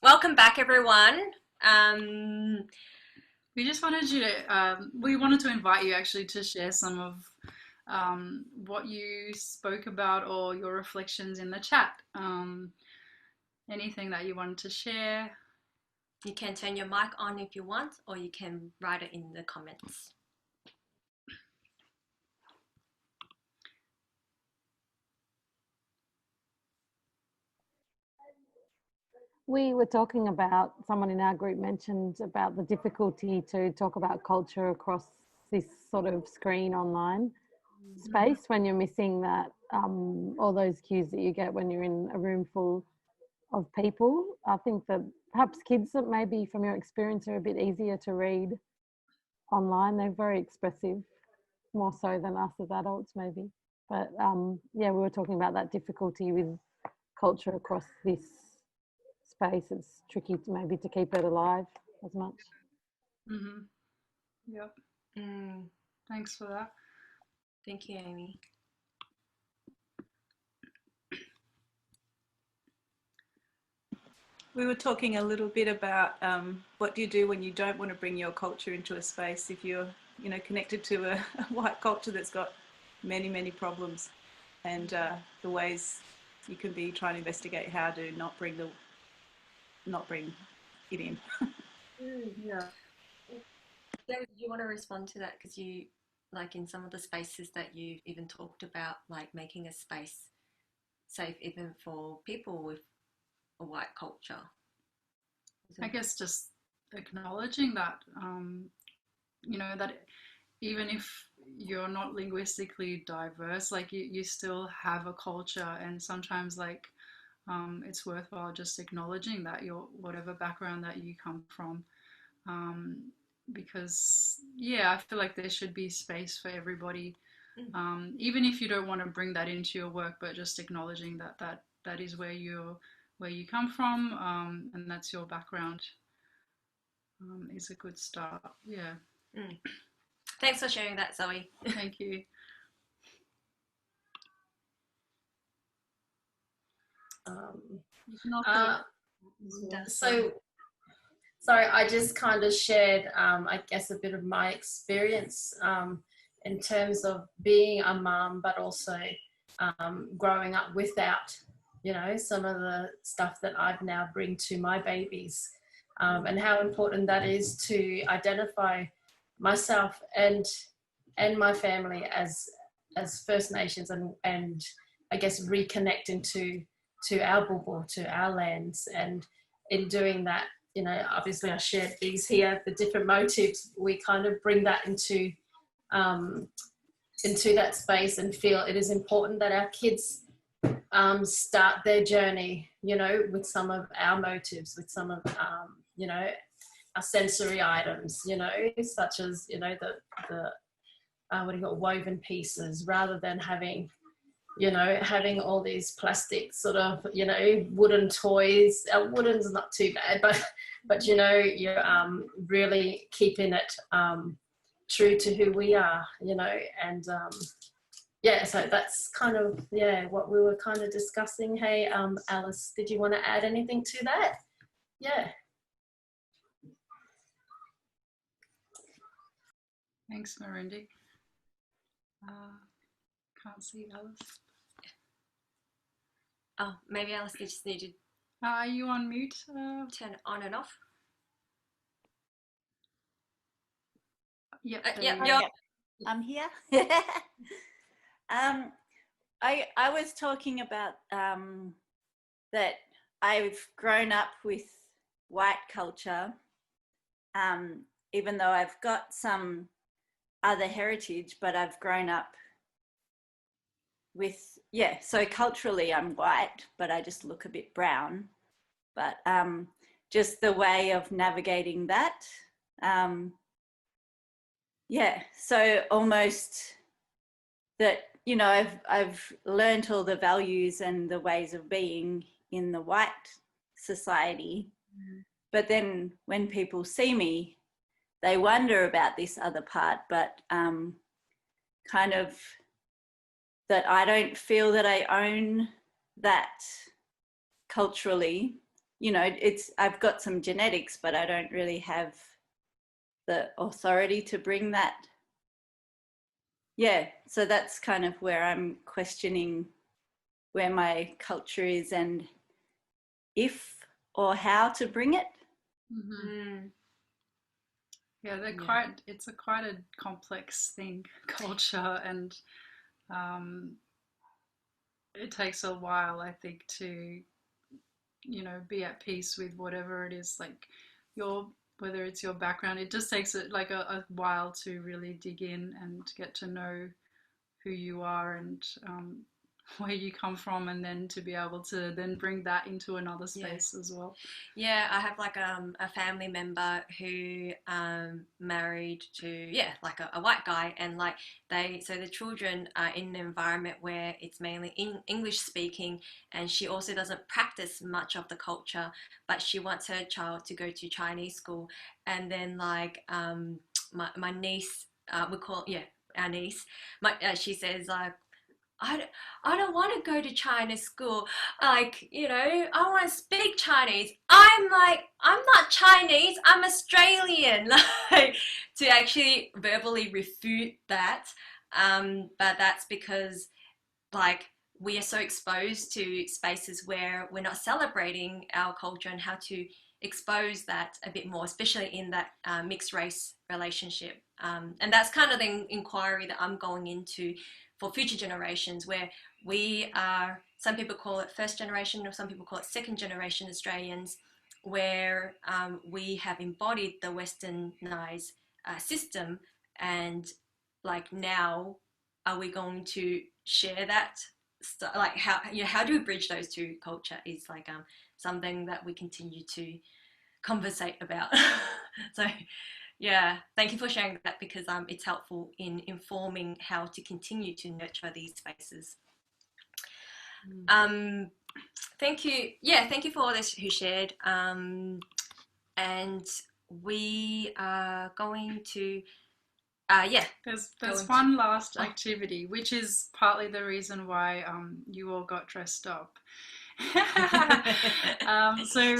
Welcome back, everyone. We just wanted you to, we wanted to invite you actually to share some of what you spoke about or your reflections in the chat. Anything that you wanted to share. You can turn your mic on if you want, or you can write it in the comments. We were talking about, someone in our group mentioned about the difficulty to talk about culture across this sort of screen online space when you're missing that, all those cues that you get when you're in a room full of people. I think that perhaps kids that maybe from your experience are a bit easier to read online. They're very expressive, more so than us as adults maybe. But yeah, we were talking about that difficulty with culture across this space. It's tricky to maybe to keep it alive as much. Yep. Thanks for that. Thank you, Amy. We were talking a little bit about what do you do when you don't want to bring your culture into a space if you're, you know, connected to a white culture that's got many, many problems, and the ways you can be trying to investigate how to not bring it in. Yeah. David, do you want to respond to that? Because you, like in some of the spaces that you've even talked about, like making a space safe even for people with a white culture. I guess just acknowledging that, you know, that even if you're not linguistically diverse, like you still have a culture, and sometimes like it's worthwhile just acknowledging that your whatever background that you come from, because yeah, I feel like there should be space for everybody, even if you don't want to bring that into your work, but just acknowledging that is where you come from, and that's your background, is a good start. Yeah. Thanks for sharing that, Zoe. Thank you. So sorry, I just kind of shared, I guess, a bit of my experience in terms of being a mum, but also growing up without, you know, some of the stuff that I've now bring to my babies, and how important that is to identify myself and my family as First Nations, and I guess reconnecting to our bubu, to our lands. And in doing that, you know, obviously I shared these here, the different motifs. We kind of bring that into that space and feel it is important that our kids start their journey, you know, with some of our motives, with some of, you know, our sensory items, you know, such as, you know, the what do you call woven pieces, rather than having, you know, having all these plastic sort of, you know, wooden toys. Wooden's not too bad, but you know, you're really keeping it true to who we are, you know, and yeah, so that's kind of, yeah, what we were kind of discussing. Hey, Alice, did you want to add anything to that? Yeah. Thanks, Marindy. Can't see Alice. Oh, maybe Alice just needed Are you on mute? to turn it on and off. Yep. Yep, there you go. yep. I'm here. I was talking about that I've grown up with white culture, even though I've got some other heritage, but I've grown up with, yeah, so culturally I'm white, but I just look a bit brown. But just the way of navigating that, yeah, so almost that, you know, I've learned all the values and the ways of being in the white society, but then when people see me, they wonder about this other part, but kind of that I don't feel that I own that culturally. You know, I've got some genetics, but I don't really have the authority to bring that. Yeah, so that's kind of where I'm questioning where my culture is and if or how to bring it. Mm-hmm. Yeah, they're quite. It's quite a complex thing, culture, and it takes a while, I think, to, you know, be at peace with whatever it is, like whether it's your background. It just takes like a while to really dig in and get to know who you are and where you come from, and then to be able to then bring that into another space as well. Yeah, I have like a family member who married to like a white guy, and like so the children are in an environment where it's mainly English speaking, and she also doesn't practice much of the culture, but she wants her child to go to Chinese school. And then like my niece, we call our niece, she says like, I don't want to go to China school. Like, you know, I want to speak Chinese. I'm like, I'm not Chinese, I'm Australian. Like, to actually verbally refute that. But that's because, like, we are so exposed to spaces where we're not celebrating our culture and how to expose that a bit more, especially in that mixed race relationship. And that's kind of the inquiry that I'm going into for future generations, where we are, some people call it first generation or some people call it second generation Australians, where we have embodied the westernized system, and like now are we going to share that like how do we bridge those two culture is like something that we continue to conversate about. So yeah, thank you for sharing that, because it's helpful in informing how to continue to nurture these spaces. Thank you. Yeah, thank you for all this who shared. And we are going to, There's one last activity, which is partly the reason why you all got dressed up. So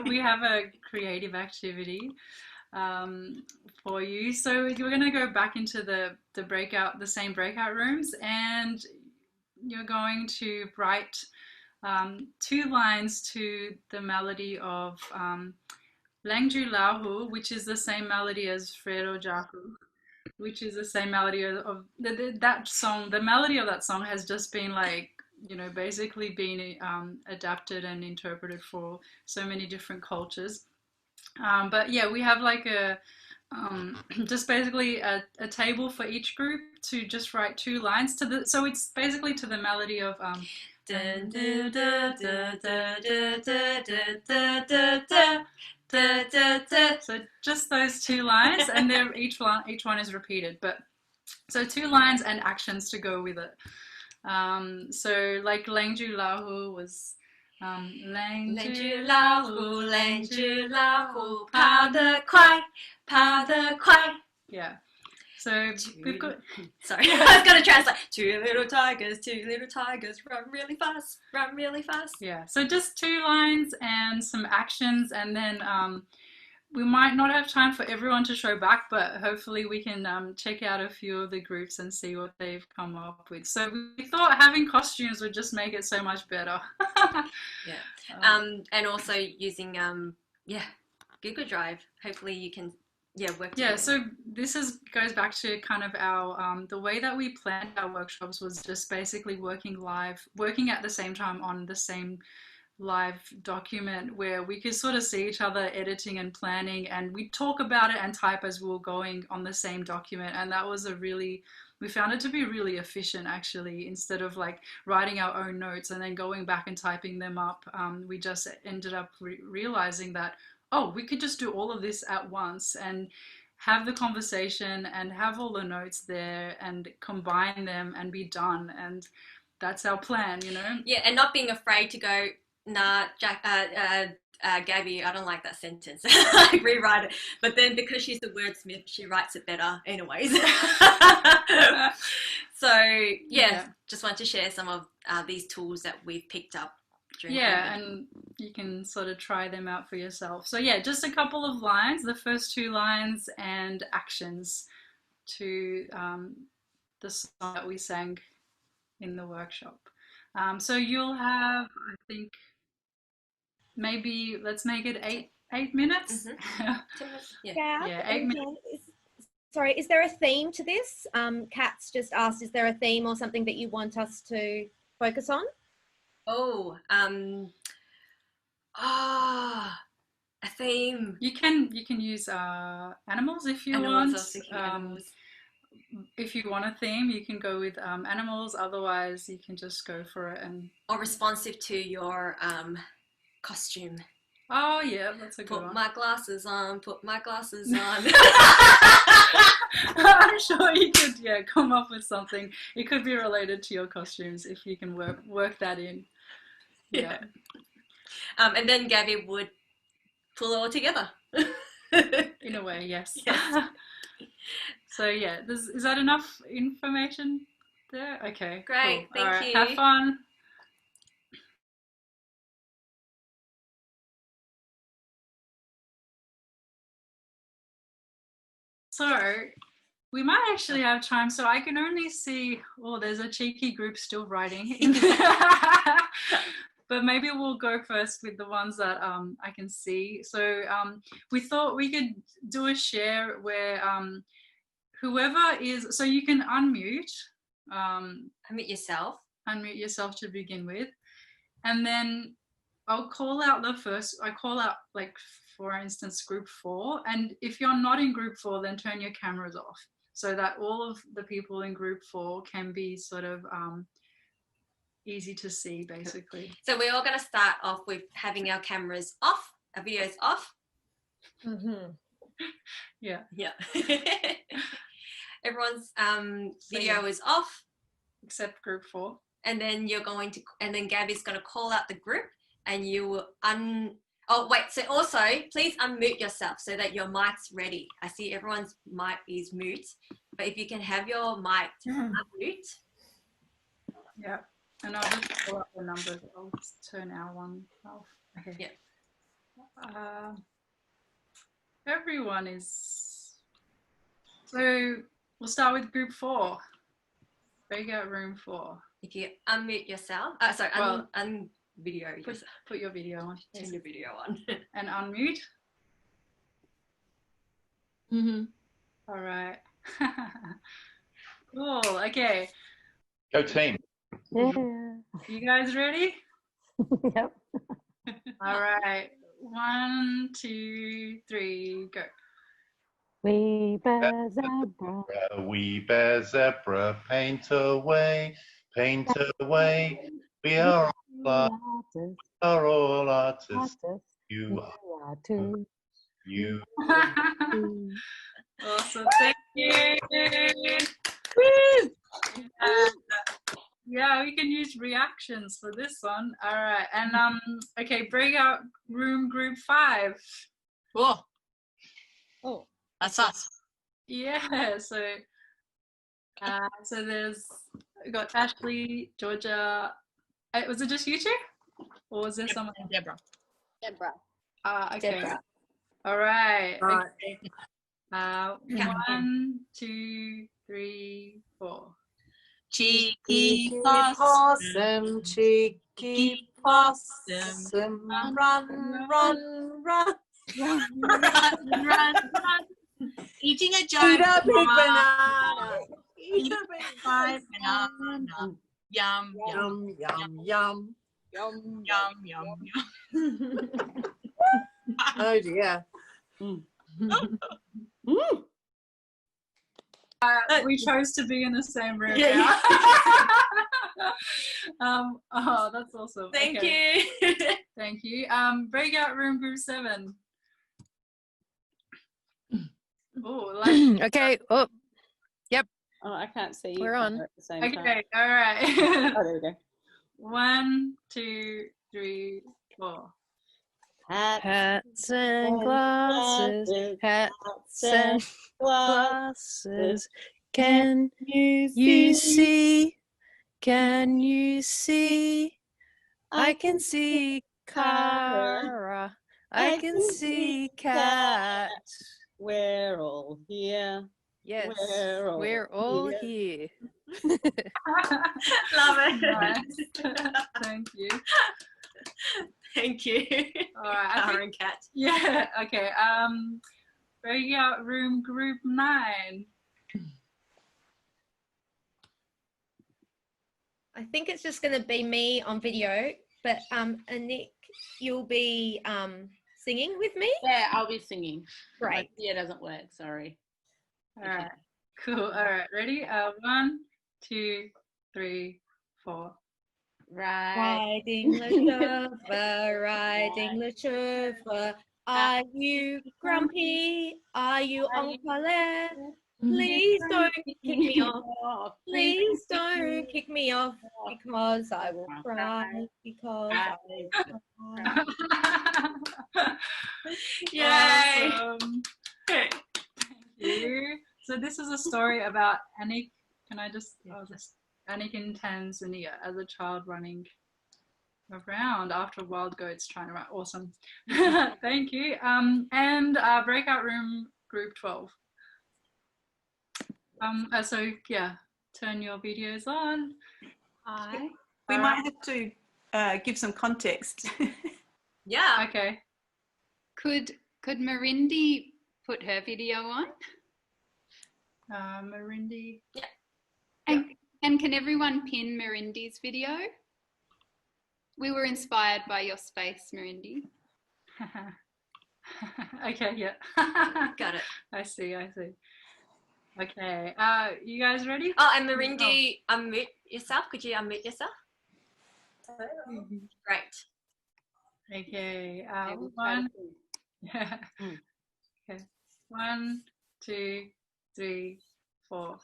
we have a creative activity for you. So you're going to go back into the same breakout rooms, and you're going to write 2 lines to the melody of Langju Lahu, which is the same melody as Fredo Jaku, which is the same melody of that song. The melody of that song has just been like, you know, basically been adapted and interpreted for so many different cultures. But yeah, we have like a just basically a table for each group to just write 2 lines to the. So it's basically to the melody of so just those 2 lines, and each one is repeated. But so 2 lines and actions to go with it. So like Langju Lahu was Langju Lahu, Langju Lahu, 跑得快，跑得快。 Yeah. So we've got. Sorry, I was going to translate. Two little tigers, run really fast, run really fast. Yeah. So just 2 lines and some actions, and then we might not have time for everyone to show back, but hopefully we can check out a few of the groups and see what they've come up with. So we thought having costumes would just make it so much better. Yeah. And also using Google Drive. Hopefully you can work together. Yeah, so this goes back to kind of our the way that we planned our workshops was just basically working at the same time on the same live document, where we could sort of see each other editing and planning, and we'd talk about it and type as we were going on the same document. And that was we found it to be really efficient, actually. Instead of like writing our own notes and then going back and typing them up, we just ended up realizing that, oh, we could just do all of this at once and have the conversation and have all the notes there and combine them and be done. And that's our plan, you know? Yeah, and not being afraid to go, nah, Gabby, I don't like that sentence. Like, rewrite it. But then because she's a wordsmith, she writes it better anyways. So yeah, just want to share some of these tools that we've picked up. Yeah, and you can sort of try them out for yourself. So yeah, just a couple of lines, the first 2 lines, and actions to the song that we sang in the workshop. So you'll have, I think, maybe let's make it 8 minutes. Yeah, 8 minutes. Sorry, is there a theme to this? Kat's just asked, is there a theme or something that you want us to focus on? A theme. You can use animals if you want. Animals. If you want a theme, you can go with animals. Otherwise, you can just go for it or responsive to your costume. Oh yeah, that's a good one. Put my glasses on. Put my glasses on. I'm sure you could come up with something. It could be related to your costumes if you can work that in. Yeah. And then Gabby would pull it all together. In a way, yes. So yeah, is that enough information there? Okay. Great, cool. Thank you. Have fun. So we might actually have time. So I can only see, there's a cheeky group still writing. But maybe we'll go first with the ones that I can see. So we thought we could do a share where whoever is, so you can unmute. Unmute yourself. Unmute yourself to begin with. And then I'll call out I call out, like, for instance, group 4. And if you're not in group 4, then turn your cameras off so that all of the people in group 4 can be sort of easy to see, basically. So we're all going to start off with having our cameras off, our videos off. Mm-hmm. Yeah. Everyone's video is off. Except group 4. And then Gabby's going to call out the group, and you will so also please unmute yourself so that your mic's ready. I see everyone's mic is mute, but if you can have your mic unmute. Yeah. And I'll just pull up the numbers. I'll just turn our one off. Okay. Yeah. Everyone is. So we'll start with group 4. Breakout room 4. If you unmute yourself, video yourself. Put your video on. Turn your video on. And unmute. Mm-hmm. All right. Cool. Okay. Go team. Yeah. You guys ready? Yep. All right. 1, 2, 3, go. We bear zebra. We bear zebra, paint away, paint away. We are all artists. You are too. You. Awesome. Thank you. We Yeah, we can use reactions for this one. All right, and okay, breakout room group 5. Whoa, Oh, that's us. Yeah, so there's we got Ashley, Georgia. Was it just you two, or was there someone? Deborah. Deborah. Okay. Deborah. All right. Right. Okay. 1, 2, 3, 4. Cheeky possum, cheeky possum, run, run, run, Run. eating a giant banana. Eat a big banana. Yum, yum, yum, yum. Yum, yum, yum, yum. Oh dear. We chose to be in the same room. Yeah. Oh, that's awesome. Thank Okay. you. Thank you. Breakout room group 7. Oh, like Okay. Oh, Oh, I can't see you We're on. at the same time. okay. All right. Oh, there we go. 1, 2, 3, 4. hats and glasses, hats and glasses. Can you see? Can you see? I can see Cara. I can see Cat. We're all here. Yes, We're we're all all here. Love it. Nice. Thank you. Thank you. All right. I think- Karen Cat. yeah. Okay. Breakout room group 9. I think it's just going to be me on video, but Nick, you'll be singing with me. Yeah, I'll be singing. Great. Yeah, it doesn't work. Sorry. All right. Cool. All right. Ready? 1, 2, 3, 4. Right. Riding the chauffeur, riding the chauffeur. Are you grumpy? Are you on color? Please don't kick me off. Please don't kick me off, because I will cry. Because I will cry. Yay. Awesome. Thank you. So this is a story about Anik. Can I just Anik in Tanzania as a child running around after wild goats trying to run. Awesome. Thank you. And breakout room group 12. So yeah, turn your videos on. Hi. We might have to give some context. Yeah. Okay. Could Marindi put her video on? Marindi. And can everyone pin Marindi's video? We were inspired by your space, Marindi. Okay, yeah. Got it. I see. Okay, you guys ready? Oh, and Marindi, unmute yourself. Could you unmute yourself? Great. Okay, we'll try to 1. Yeah. Okay. 1, 2, 3, 4.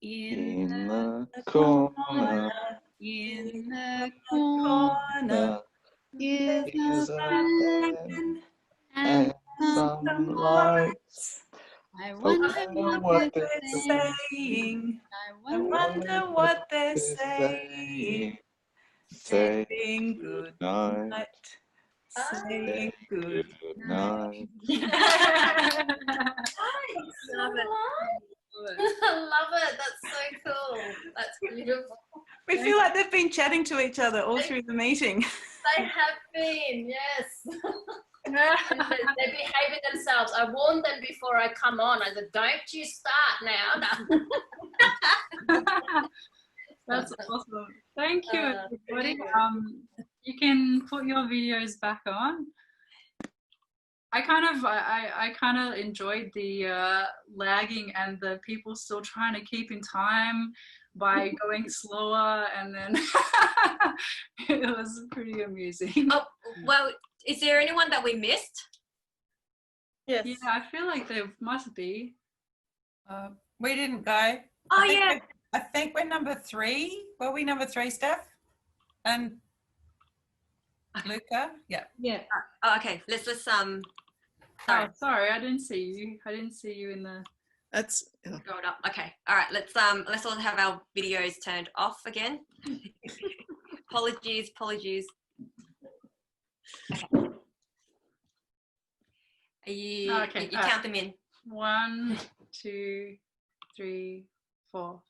In the corner In the corner is a pen and some lights. I I wonder wonder what what they're they're saying. I I wonder what they're saying. Say Saying good night, night. Saying good good night. Love it. I love it. That's so cool. That's beautiful. We feel like they've been chatting to each other all through the meeting. They have been, yes. They're behaving themselves. I warned them before I come on. I said, don't you start now. No. That's awesome. Thank you, everybody. Pretty You can put your videos back on. I kind of enjoyed the lagging and the people still trying to keep in time by going slower, and then it was pretty amusing. Oh, well, is there anyone that we missed? Yes. Yeah, I feel like there must be. We didn't go. Oh, yeah. I think we're number 3. Were we number 3, Steph? And Luca? Yeah. Yeah. Oh, okay. Let's sorry. Oh, sorry, I didn't see you. I didn't see you in the. That's Scrolled up. Okay. All right. Let's all have our videos turned off again. Apologies. Okay. You count them in. 1, 2, 3, 4.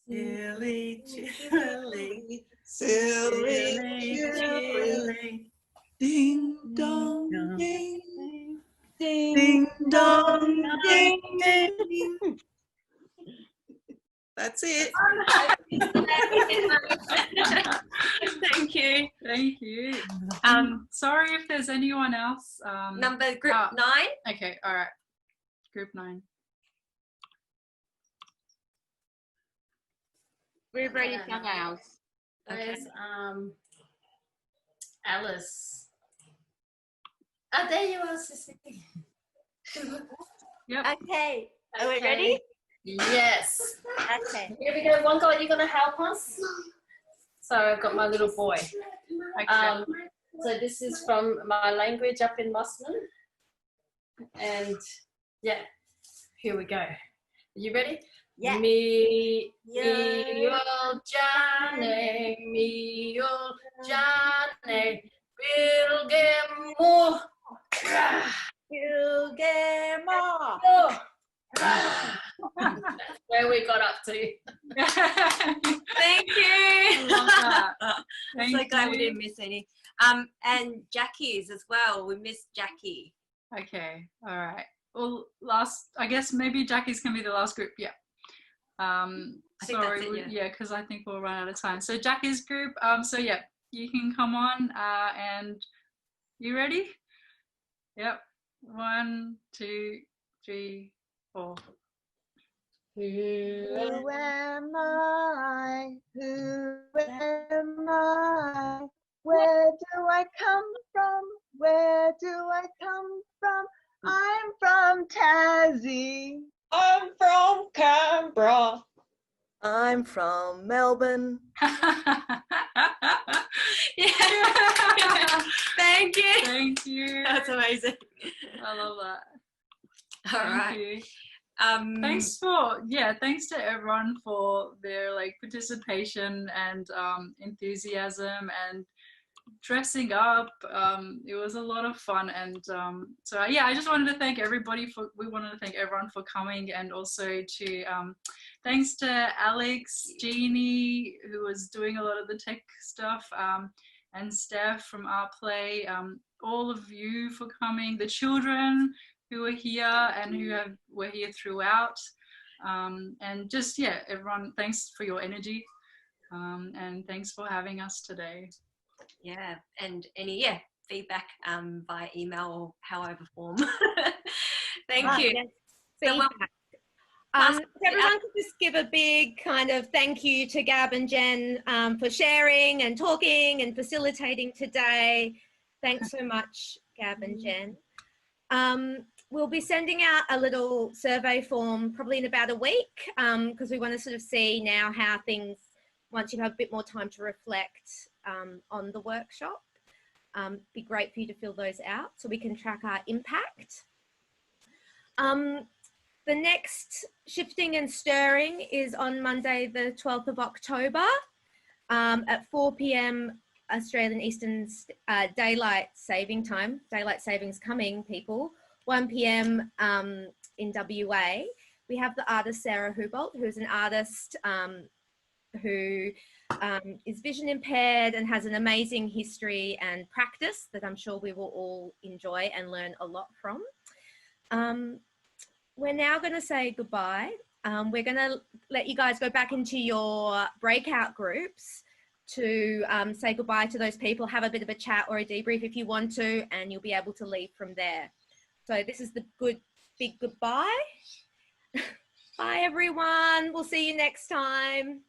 Silly chilly, silly chilly, ding dong ding, ding dong ding ding. That's it. Thank you. Thank you. Sorry if there's anyone else. Group 9. Okay, all right. Group 9. We've already found ours. There's Alice. Oh, there you are, Sissy. Yep. Okay. Are we ready? Yes. Okay. Here we go. One guy, you're going to help us? So I've got my little boy. Okay. So this is from my language up in Muslim. And yeah, here we go. Are you ready? Yeah. Mi yul jane bilgemu. Where we got up to. Thank you. Love that. I'm so glad we didn't miss any. And Jackie's as well. We missed Jackie. Okay. All right. Well, I guess maybe Jackie's can be the last group. Yeah. I think Sorry. that's it, Yeah, because I think we'll run out of time. So Jackie's group. So yeah, you can come on. And you ready? Yep. 1, 2, 3, 4. Who am I? Who am I? Where do I come from? Where do I come from? I'm from Tassie. I'm from Canberra. I'm from Melbourne. Yeah. Thank you. Thank you. That's amazing. I love that. All Thank right. you. Thanks to everyone for their participation and enthusiasm and dressing up. It was a lot of fun, and I just wanted to thank everybody we wanted to thank everyone for coming, and also to thanks to Alex, Jeannie, who was doing a lot of the tech stuff, and Steph from ArtPlay, all of you for coming, the children who were here and who were here throughout, and just everyone, thanks for your energy, and thanks for having us today. Yeah, and any feedback by email or however form. Thank you. Yes. So, everyone could just give a big kind of thank you to Gab and Jen for sharing and talking and facilitating today. Thanks so much, Gab and Jen. We'll be sending out a little survey form probably in about a week, because we want to sort of see now how things, once you have a bit more time to reflect on the workshop. Be great for you to fill those out so we can track our impact. The next Shifting and Stirring is on Monday, the 12th of October at 4 p.m. Australian Eastern Daylight Saving Time. Daylight Saving's coming, people. 1 p.m. In WA. We have the artist Sarah Hubolt, who's an artist who is vision impaired and has an amazing history and practice that I'm sure we will all enjoy and learn a lot from. We're now going to say goodbye. We're going to let you guys go back into your breakout groups to say goodbye to those people, have a bit of a chat or a debrief if you want to, and you'll be able to leave from there. So this is the big goodbye. Bye everyone. We'll see you next time.